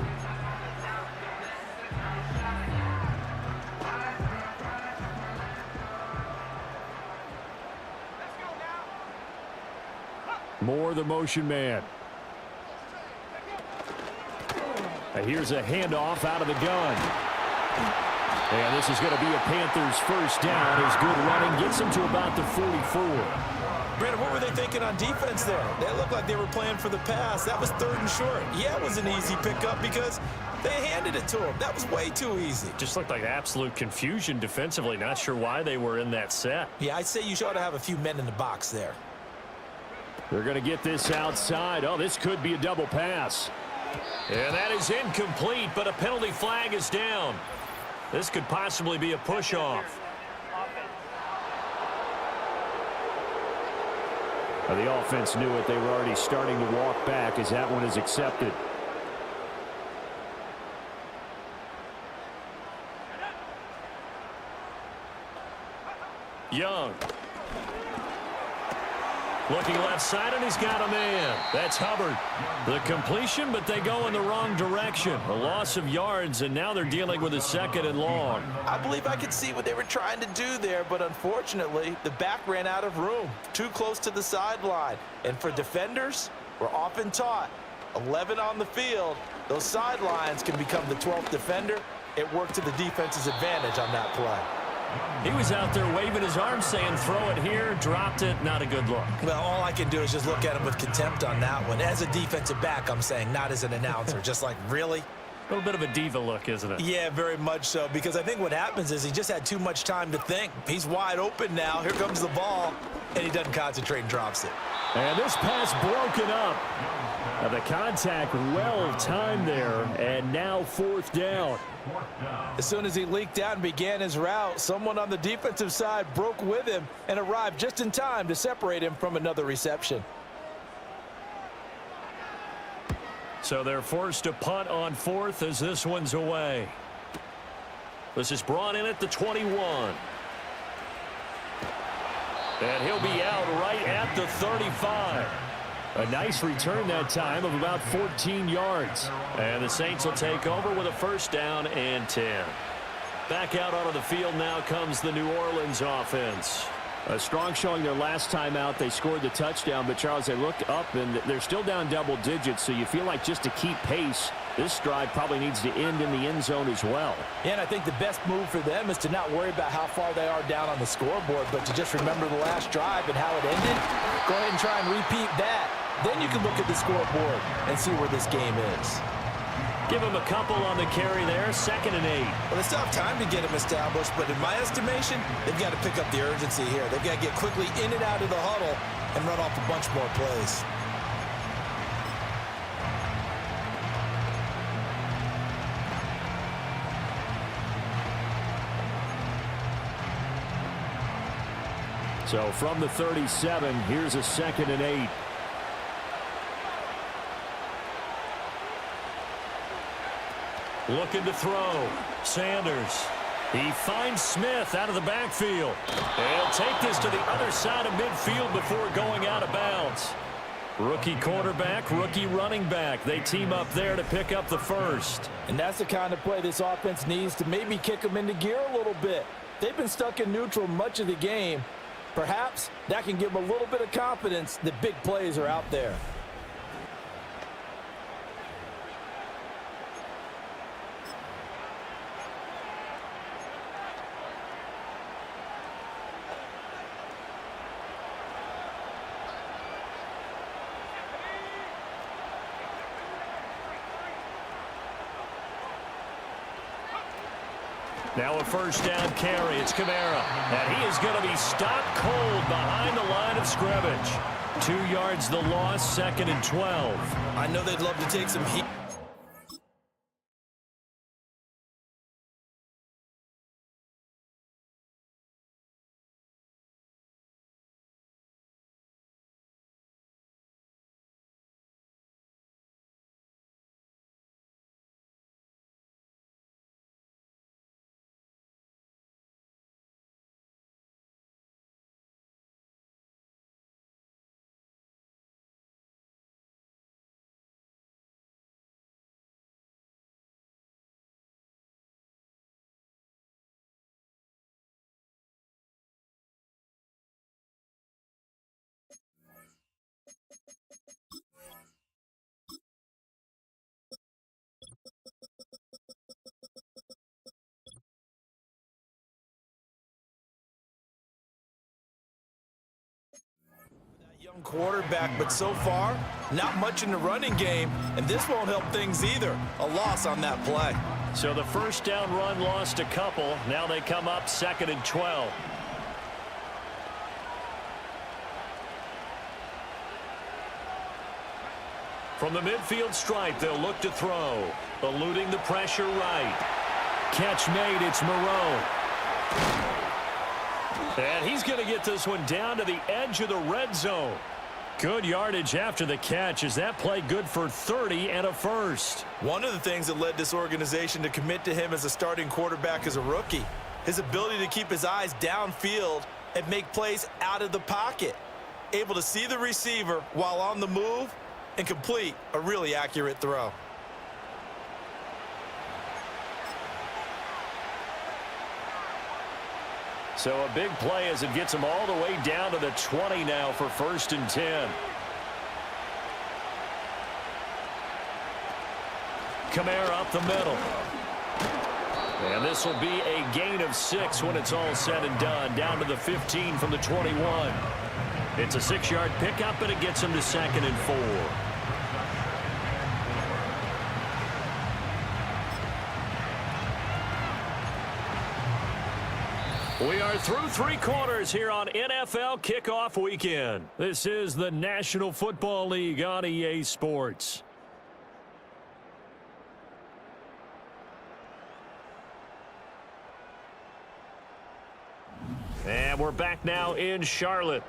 Moore, the motion man. And here's a handoff out of the gun. And this is going to be a Panthers first down. His good running gets him to about the 44. Brandon, what were they thinking on defense there? They looked like they were playing for the pass. That was 3rd and short. Yeah, it was an easy pickup because they handed it to him. That was way too easy. Just looked like absolute confusion defensively. Not sure why they were in that set. Yeah, I'd say you ought to have a few men in the box there. They're going to get this outside. Oh, this could be a double pass. And that is incomplete, but a penalty flag is down. This could possibly be a push-off. The offense knew it. They were already starting to walk back as that one is accepted. Young. Looking left side, and he's got a man. That's Hubbard. The completion, but they go in the wrong direction. A loss of yards, and now they're dealing with a 2nd and long. I believe I could see what they were trying to do there, but unfortunately, the back ran out of room. Too close to the sideline. And for defenders, we're often taught, 11 on the field, those sidelines can become the 12th defender. It worked to the defense's advantage on that play. He was out there waving his arm saying, throw it here, dropped it, not a good look. Well, all I can do is just look at him with contempt on that one. As a defensive back, I'm saying, not as an announcer. Just like, really? A little bit of a diva look, isn't it? Yeah, very much so, because I think what happens is he just had too much time to think. He's wide open now. Here comes the ball, and he doesn't concentrate and drops it. And this pass broken up. The contact well timed there, and now 4th down. As soon as he leaked out and began his route, someone on the defensive side broke with him and arrived just in time to separate him from another reception. So they're forced to punt on 4th as this one's away. This is brought in at the 21. And he'll be out right at the 35. A nice return that time of about 14 yards. And the Saints will take over with a 1st down and 10. Back out onto the field now comes the New Orleans offense. A strong showing their last time out. They scored the touchdown, but Charles, they looked up and they're still down double digits, so you feel like just to keep pace, this drive probably needs to end in the end zone as well. Yeah, and I think the best move for them is to not worry about how far they are down on the scoreboard, but to just remember the last drive and how it ended. Go ahead and try and repeat that. Then you can look at the scoreboard and see where this game is. Give him a couple on the carry there, 2nd and 8. Well, they still have time to get him established, but in my estimation, they've got to pick up the urgency here. They've got to get quickly in and out of the huddle and run off a bunch more plays. So from the 37, here's a 2nd and 8. Looking to throw. Sanders. He finds Smith out of the backfield. They'll take this to the other side of midfield before going out of bounds. Rookie quarterback, rookie running back. They team up there to pick up the 1st. And that's the kind of play this offense needs to maybe kick them into gear a little bit. They've been stuck in neutral much of the game. Perhaps that can give them a little bit of confidence that big plays are out there. Now a 1st down carry. It's Kamara. And he is going to be stopped cold behind the line of scrimmage. 2 yards the loss, 2nd and 12. I know they'd love to take some heat. Young quarterback, but so far, not much in the running game, and this won't help things either. A loss on that play. So the 1st down run lost a couple. Now they come up 2nd and 12. From the midfield stripe, they'll look to throw. Eluding the pressure right. Catch made, it's Moreau. And he's going to get this one down to the edge of the red zone. Good yardage after the catch. Is that play good for 30 and a first? One of the things that led this organization to commit to him as a starting quarterback as a rookie, his ability to keep his eyes downfield and make plays out of the pocket. Able to see the receiver while on the move and complete a really accurate throw. So a big play as it gets him all the way down to the 20 now for 1st and 10. Kamara up the middle. And this will be a gain of 6 when it's all said and done. Down to the 15 from the 21. It's a 6-yard pickup, and it gets him to 2nd and 4. We are through 3 quarters here on NFL Kickoff Weekend. This is the National Football League on EA Sports. And we're back now in Charlotte.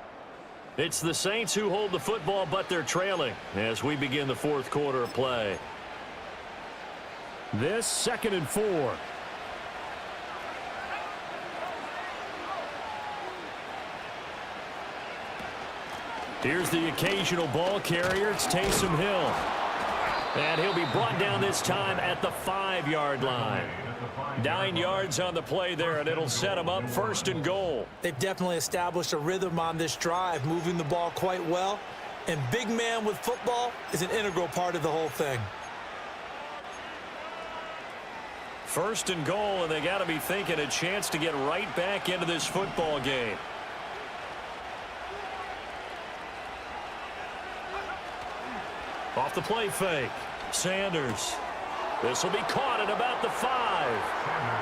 It's the Saints who hold the football, but they're trailing as we begin the 4th quarter of play. This 2nd and 4. Here's the occasional ball carrier. It's Taysom Hill. And he'll be brought down this time at the 5-yard line. 9 yards on the play there, and it'll set him up 1st and goal. They've definitely established a rhythm on this drive, moving the ball quite well. And big man with football is an integral part of the whole thing. 1st and goal, and they got to be thinking a chance to get right back into this football game. Off the play fake. Sanders. This will be caught at about the 5.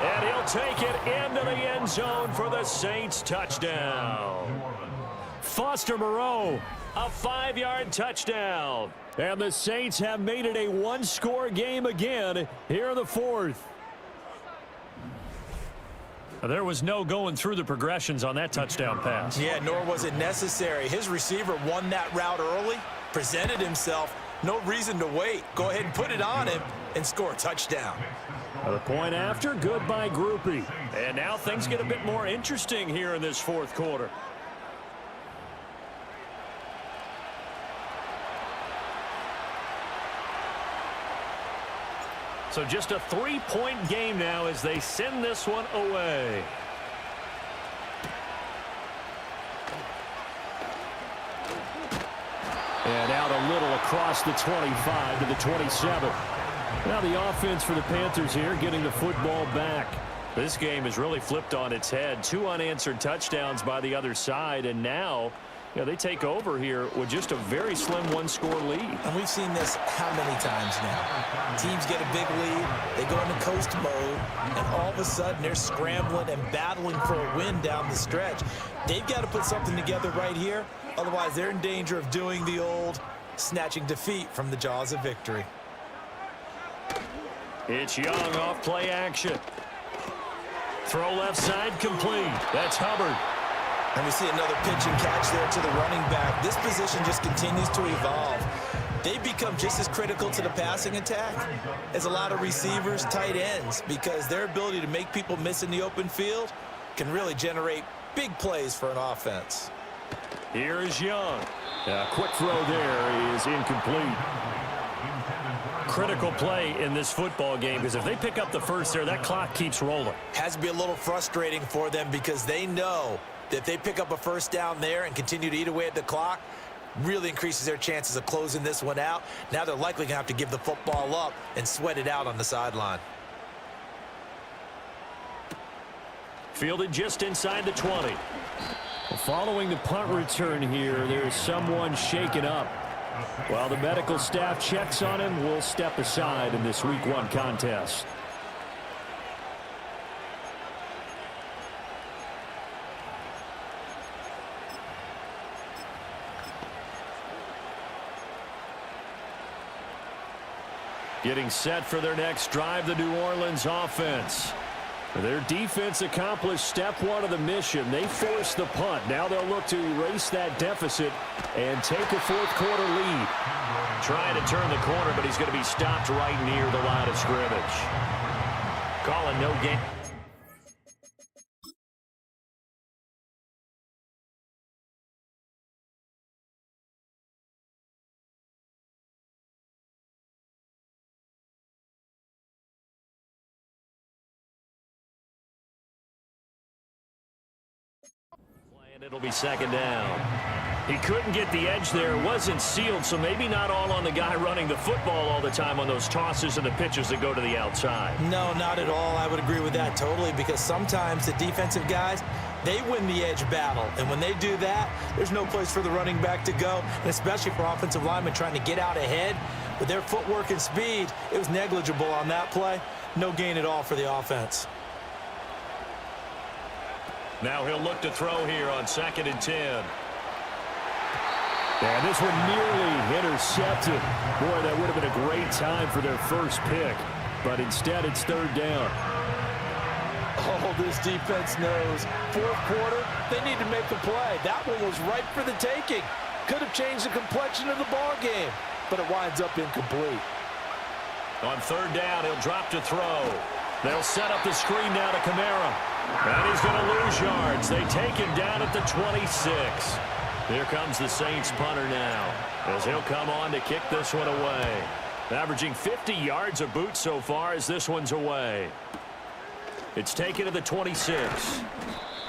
And he'll take it into the end zone for the Saints touchdown. Foster Moreau, a 5-yard touchdown. And the Saints have made it a 1-score game again here in the 4th. There was no going through the progressions on that touchdown pass. Yeah, nor was it necessary. His receiver won that route early, presented himself. No reason to wait. Go ahead and put it on him and score a touchdown. The point after, good by Groupie. And now things get a bit more interesting here in this 4th quarter. So just a 3-point game now as they send this one away. And out a little across the 25 to the 27. Now the offense for the Panthers here getting the football back. This game is really flipped on its head. 2 unanswered touchdowns by the other side, and now they take over here with just a very slim 1-score lead. And we've seen this how many times now? Teams get a big lead, they go into coast mode, and all of a sudden they're scrambling and battling for a win down the stretch. They've got to put something together right here, otherwise they're in danger of doing the old snatching defeat from the jaws of victory. It's Young off play action. Throw left side complete. That's Hubbard. And we see another pitch and catch there to the running back. This position just continues to evolve. They've become just as critical to the passing attack as a lot of receivers, tight ends, because their ability to make people miss in the open field can really generate big plays for an offense. Here is Young. A quick throw there is incomplete. Critical play in this football game, because if they pick up the first there, that clock keeps rolling. Has to be a little frustrating for them because they know that if they pick up a first down there and continue to eat away at the clock, really increases their chances of closing this one out. Now they're likely going to have to give the football up and sweat it out on the sideline. Fielded just inside the 20. Following the punt return here, there's someone shaken up. While the medical staff checks on him, we'll step aside in this Week 1 contest. Getting set for their next drive, the New Orleans offense. Their defense accomplished step one of the mission. They forced the punt. Now they'll look to erase that deficit and take a fourth-quarter lead. Trying to turn the corner, but he's going to be stopped right near the line of scrimmage. Calling no game. It'll be second down. He couldn't get the edge there. It wasn't sealed, so maybe not all on the guy running the football all the time on those tosses and the pitches that go to the outside. No, not at all. I would agree with that totally, because sometimes the defensive guys, they win the edge battle. And when they do that, there's no place for the running back to go, and especially for offensive linemen trying to get out ahead. With their footwork and speed, it was negligible on that play. No gain at all for the offense. Now he'll look to throw here on 2nd and 10. And this one nearly intercepted. Boy, that would have been a great time for their first pick. But instead, it's 3rd down. Oh, this defense knows. 4th quarter, they need to make the play. That one was ripe for the taking. Could have changed the complexion of the ball game, but it winds up incomplete. On 3rd down, he'll drop to throw. They'll set up the screen now to Kamara. And he's going to lose yards. They take him down at the 26. Here comes the Saints punter now, as he'll come on to kick this one away. Averaging 50 yards a boot so far as this one's away. It's taken to the 26.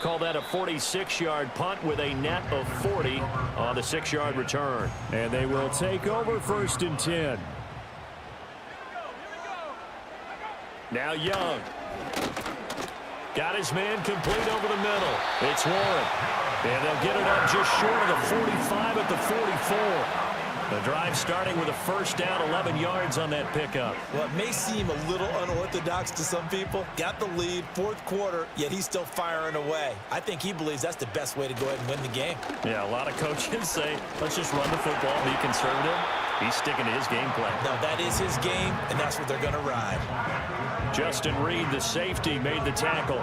Call that a 46-yard punt with a net of 40 on the 6-yard return. And they will take over 1st and 10. Now Young. Got his man complete over the middle. It's Warren. And they'll get it up just short of the 45 at the 44. The drive starting with a 1st down, 11 yards on that pickup. Well, it may seem a little unorthodox to some people. Got the lead, 4th quarter, yet he's still firing away. I think he believes that's the best way to go ahead and win the game. Yeah, a lot of coaches say, let's just run the football, be conservative. He's sticking to his game plan. No, that is his game, and that's what they're going to ride. Justin Reed, the safety, made the tackle.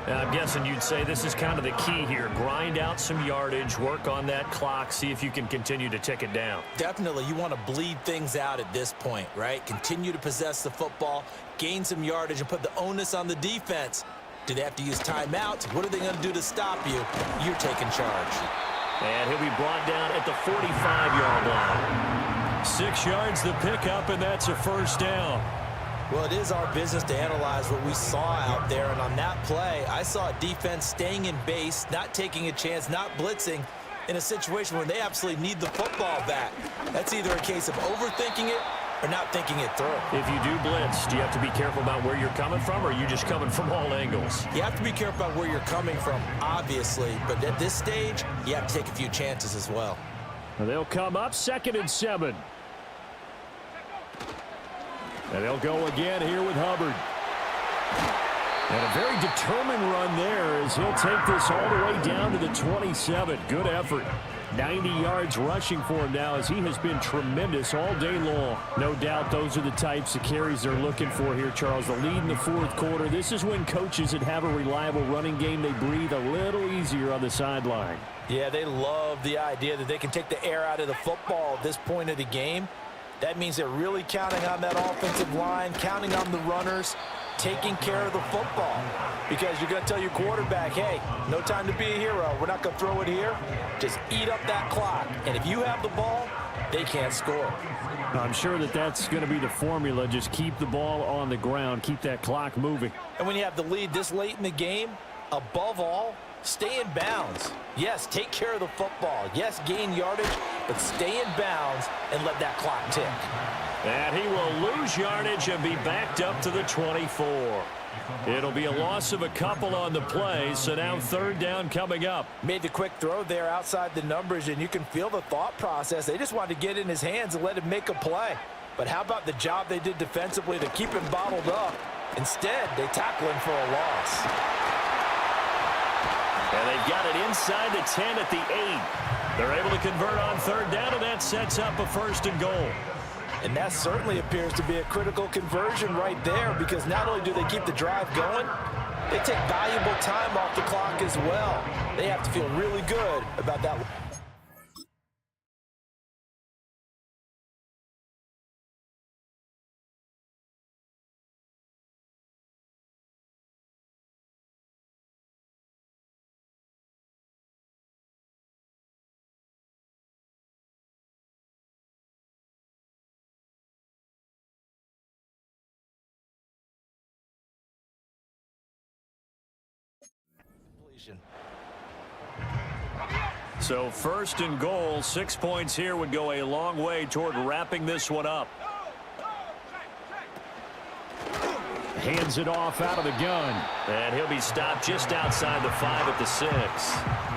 I'm guessing you'd say this is kind of the key here. Grind out some yardage, work on that clock, see if you can continue to tick it down. Definitely. You want to bleed things out at this point, right? Continue to possess the football, gain some yardage, and put the onus on the defense. Do they have to use timeouts? What are they going to do to stop you? You're taking charge. And he'll be brought down at the 45-yard line. 6 yards the pickup, and that's a 1st down. Well, it is our business to analyze what we saw out there, and on that play, I saw a defense staying in base, not taking a chance, not blitzing, in a situation where they absolutely need the football back. That's either a case of overthinking it or not thinking it through. If you do blitz, do you have to be careful about where you're coming from, or are you just coming from all angles? You have to be careful about where you're coming from, obviously, but at this stage, you have to take a few chances as well. They'll come up 2nd and 7. And they'll go again here with Hubbard. And a very determined run there as he'll take this all the way down to the 27. Good effort. 90 yards rushing for him now as he has been tremendous all day long. No doubt those are the types of carries they're looking for here, Charles. The lead in the 4th quarter. This is when coaches that have a reliable running game, they breathe a little easier on the sideline. Yeah, they love the idea that they can take the air out of the football at this point of the game. That means they're really counting on that offensive line, counting on the runners, taking care of the football. Because you're going to tell your quarterback, hey, no time to be a hero. We're not going to throw it here. Just eat up that clock. And if you have the ball, they can't score. I'm sure that that's going to be the formula. Just keep the ball on the ground, keep that clock moving. And when you have the lead this late in the game, above all, stay in bounds. Yes, take care of the football. Yes, gain yardage, but stay in bounds and let that clock tick. And he will lose yardage and be backed up to the 24. It'll be a loss of a couple on the play, so now 3rd down coming up. Made the quick throw there outside the numbers, and you can feel the thought process. They just wanted to get in his hands and let him make a play. But how about the job they did defensively to keep him bottled up? Instead, they tackle him for a loss. And they've got it inside the 10 at the 8. They're able to convert on 3rd down, and that sets up a 1st and goal. And that certainly appears to be a critical conversion right there, because not only do they keep the drive going, They take valuable time off the clock as well. They have to feel really good about that. So first and goal, 6 points here would go a long way toward wrapping this one up. Hands it off out of the gun. And he'll be stopped just outside the 5 at the 6.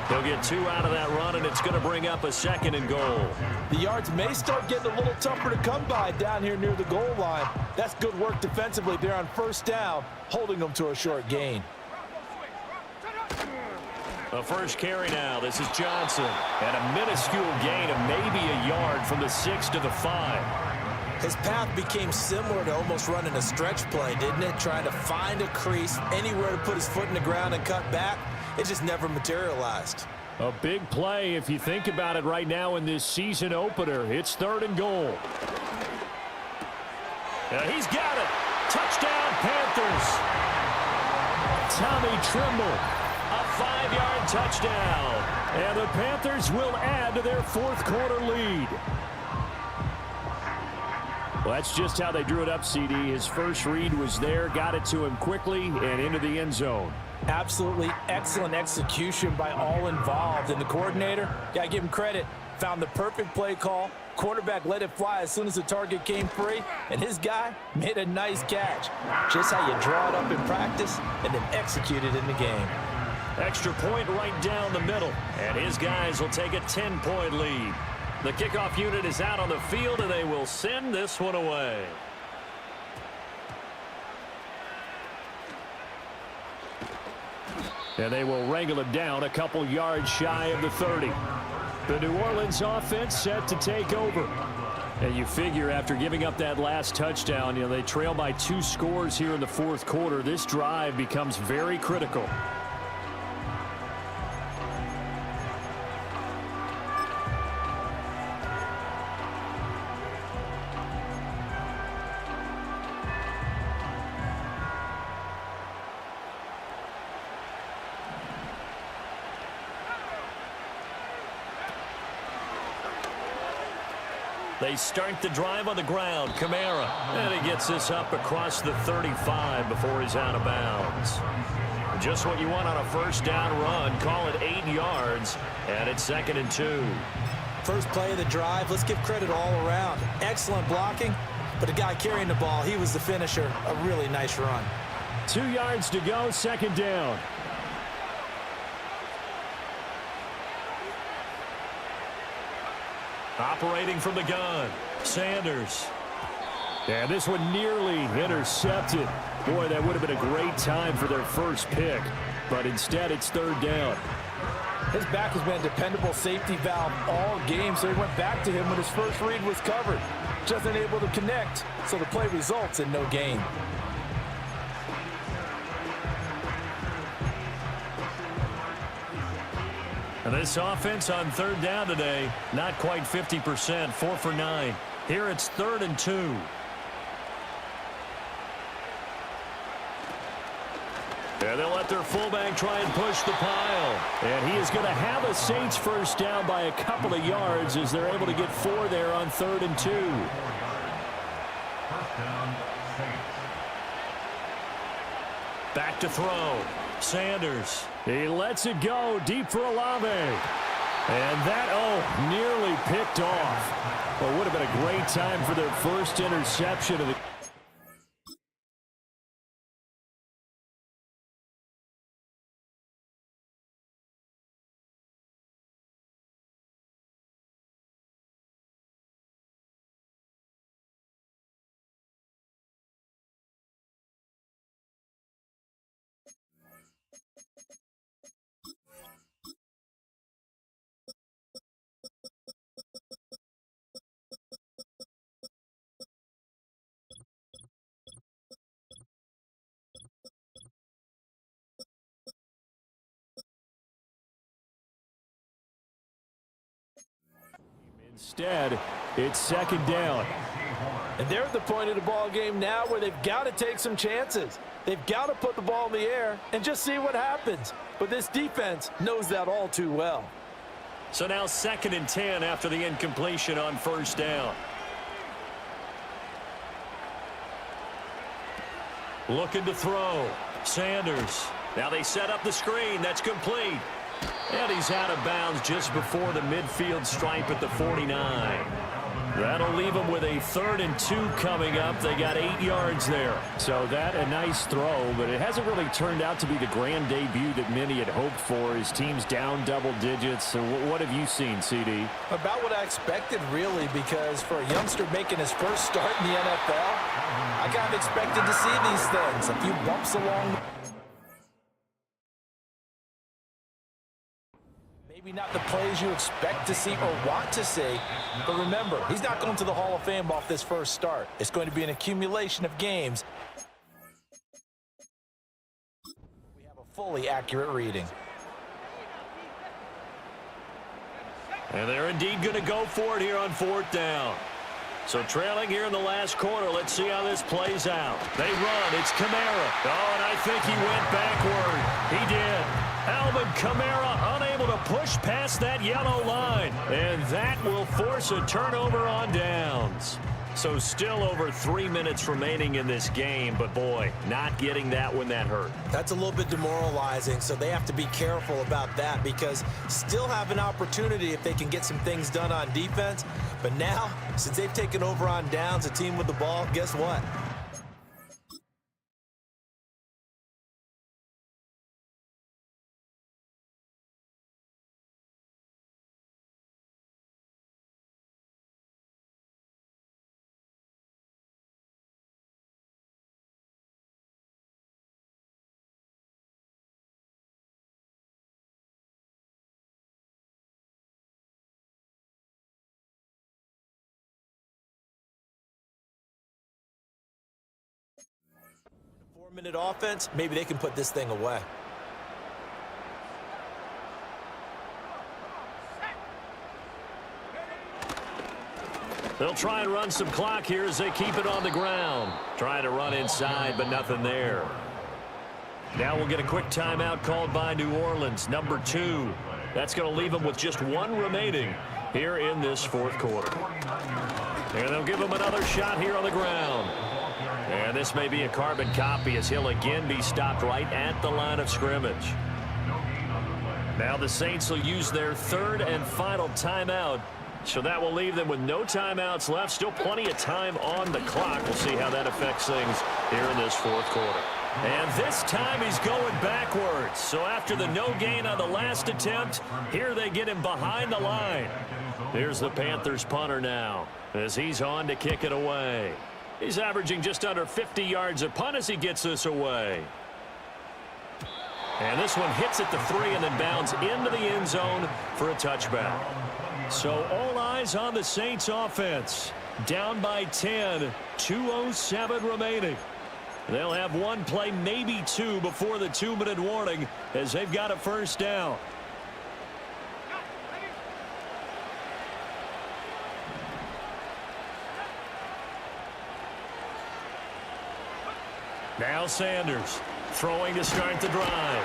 He'll get 2 out of that run, and it's going to bring up a second and goal. The yards may start getting a little tougher to come by down here near the goal line. That's good work defensively there on first down, holding them to a short gain. A first carry now. This is Johnson. And a minuscule gain of maybe a yard from the 6 to the 5. His path became similar to almost running a stretch play, didn't it? Trying to find a crease, anywhere to put his foot in the ground and cut back. It just never materialized. A big play if you think about it right now in this season opener. It's 3rd and goal. He's got it. Touchdown, Panthers. Tommy Tremble. A 5-yard touchdown. And the Panthers will add to their 4th quarter lead. Well, that's just how they drew it up, CD. His first read was there, got it to him quickly, and into the end zone. Absolutely excellent execution by all involved. And the coordinator, got to give him credit, found the perfect play call. Quarterback let it fly as soon as the target came free, and his guy made a nice catch. Just how you draw it up in practice and then execute it in the game. Extra point right down the middle, and his guys will take a 10-point lead. The kickoff unit is out on the field, and they will send this one away. And they will wrangle it down a couple yards shy of the 30. The New Orleans offense set to take over. And you figure after giving up that last touchdown, they trail by 2 scores here in the 4th quarter. This drive becomes very critical. They start the drive on the ground. Kamara. And he gets this up across the 35 before he's out of bounds. Just what you want on a first down run. Call it 8 yards. And it's 2nd and 2. First play of the drive. Let's give credit all around. Excellent blocking. But the guy carrying the ball, he was the finisher. A really nice run. 2 yards to go. 2nd down. Operating from the gun, Sanders. And this one nearly intercepted. Boy, that would have been a great time for their first pick. But instead, it's 3rd down. His back has been a dependable safety valve all game, so he went back to him when his first read was covered. Just unable to connect, so the play results in no gain. And this offense on 3rd down today, not quite 50%, 4 for 9. Here it's 3rd and 2. And they'll let their fullback try and push the pile. And he is going to have a Saints first down by a couple of yards as they're able to get 4 there on 3rd and 2. Back to throw. Sanders. He lets it go deep for Olave. And that, nearly picked off. Well, would have been a great time for their first interception of the Instead, it's second down. And they're at the point of the ball game now where they've got to take some chances. They've got to put the ball in the air and just see what happens. But this defense knows that all too well. So now 2nd and 10 after the incompletion on first down. Looking to throw. Sanders. Now they set up the screen. That's complete. And he's out of bounds just before the midfield stripe at the 49. That'll leave them with a 3rd and 2 coming up. They got 8 yards there. So that a nice throw, but it hasn't really turned out to be the grand debut that many had hoped for. His team's down double digits. So what have you seen, CD? About what I expected, really, because for a youngster making his first start in the NFL, I kind of expected to see these things. A few bumps along. Maybe not the plays you expect to see or want to see, but remember, he's not going to the Hall of Fame off this first start. It's going to be an accumulation of games. We have a fully accurate reading. And they're indeed going to go for it here on 4th down. So trailing here in the last quarter, let's see how this plays out. They run, it's Kamara. Oh, and I think he went backward. He did. Alvin Kamara unable to push past that yellow line. And that will force a turnover on downs. So still over 3 minutes remaining in this game, but boy, not getting that when that hurt. That's a little bit demoralizing, so they have to be careful about that because still have an opportunity if they can get some things done on defense. But now, since they've taken over on downs, a team with the ball, guess what? Four-minute offense, maybe they can put this thing away. They'll try and run some clock here as they keep it on the ground. Trying to run inside, but nothing there. Now we'll get a quick timeout called by New Orleans, number 2. That's going to leave them with just 1 remaining here in this 4th quarter. And they'll give him another shot here on the ground. And this may be a carbon copy as he'll again be stopped right at the line of scrimmage. Now the Saints will use their 3rd and final timeout. So that will leave them with no timeouts left. Still plenty of time on the clock. We'll see how that affects things here in this 4th quarter. And this time he's going backwards. So after the no gain on the last attempt, here they get him behind the line. Here's the Panthers punter now as he's on to kick it away. He's averaging just under 50 yards a punt as he gets this away. And this one hits at the 3 and then bounds into the end zone for a touchback. So all eyes on the Saints offense. Down by 10, 2:07 remaining. They'll have 1 play, maybe 2 before the 2-minute warning as they've got a first down. Now Sanders throwing to start the drive.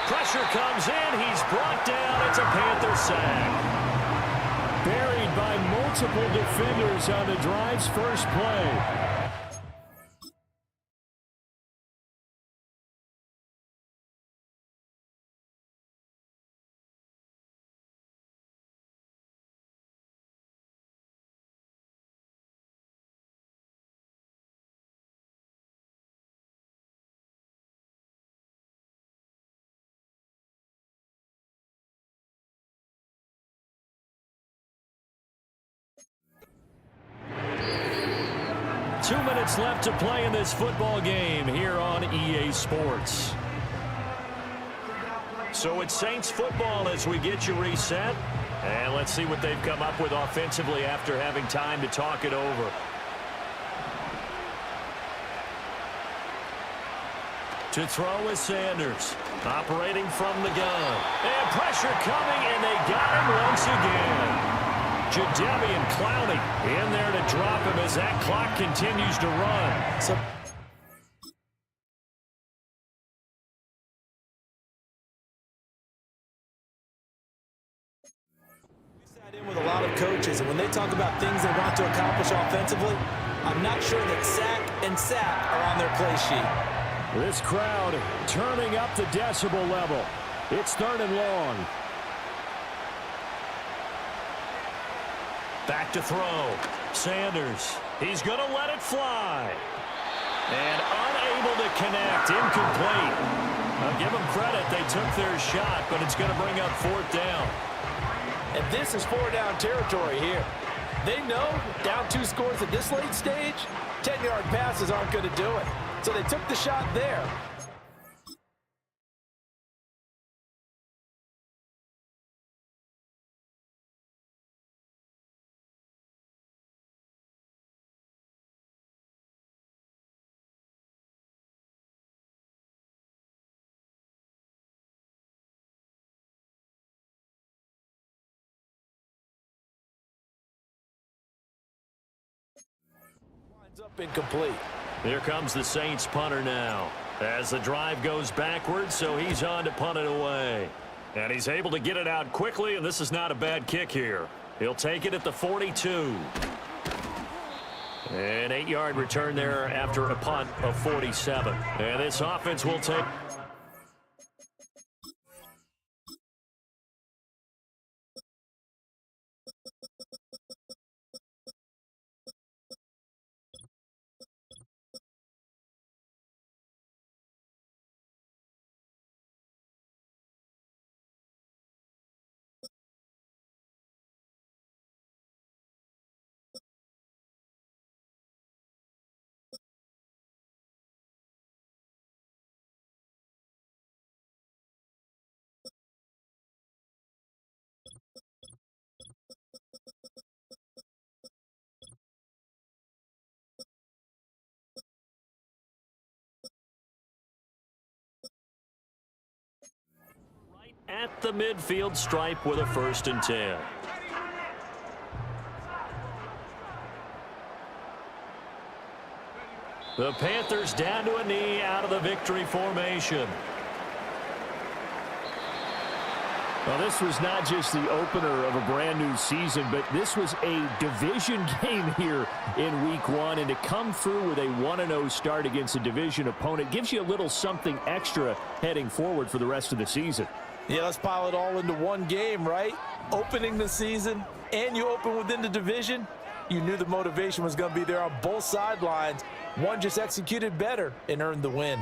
Pressure comes in. He's brought down. It's a Panther sack. Buried by multiple defenders on the drive's first play. Two minutes left to play in this football game here on EA Sports. So it's Saints football as we get you reset. And let's see what they've come up with offensively after having time to talk it over. To throw is Sanders, operating from the gun. And pressure coming, and they got him once again. Jadeveon Clowney in there to drop him as that clock continues to run. So in with a lot of coaches, and when they talk about things they want to accomplish offensively, I'm not sure that sack and sack are on their play sheet. This crowd turning up the decibel level. It's 3rd and long. Back to throw. Sanders. He's going to let it fly. And unable to connect. Incomplete. I'll give them credit. They took their shot, but it's going to bring up 4th down. And this is 4-down territory here. They know down 2 scores at this late stage, 10-yard passes aren't going to do it. So they took the shot there. Up incomplete. Here comes the Saints punter now as the drive goes backwards, so he's on to punt it away. And he's able to get it out quickly, and this is not a bad kick here. He'll take it at the 42. An 8-yard return there after a punt of 47. And this offense will take... at the midfield stripe with a 1st and 10. The Panthers down to a knee out of the victory formation. Well, this was not just the opener of a brand new season, but this was a division game here in week 1. And to come through with a 1-0 start against a division opponent gives you a little something extra heading forward for the rest of the season. Yeah, let's pile it all into one game, right? Opening the season, and you open within the division. You knew the motivation was going to be there on both sidelines. One just executed better and earned the win.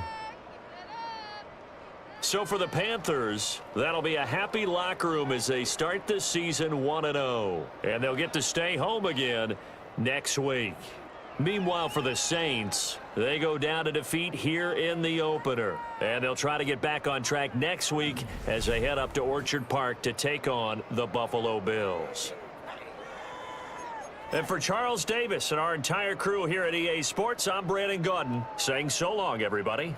So for the Panthers, that'll be a happy locker room as they start this season 1-0. And they'll get to stay home again next week. Meanwhile, for the Saints, they go down to defeat here in the opener. And they'll try to get back on track next week as they head up to Orchard Park to take on the Buffalo Bills. And for Charles Davis and our entire crew here at EA Sports, I'm Brandon Gaudin saying so long, everybody.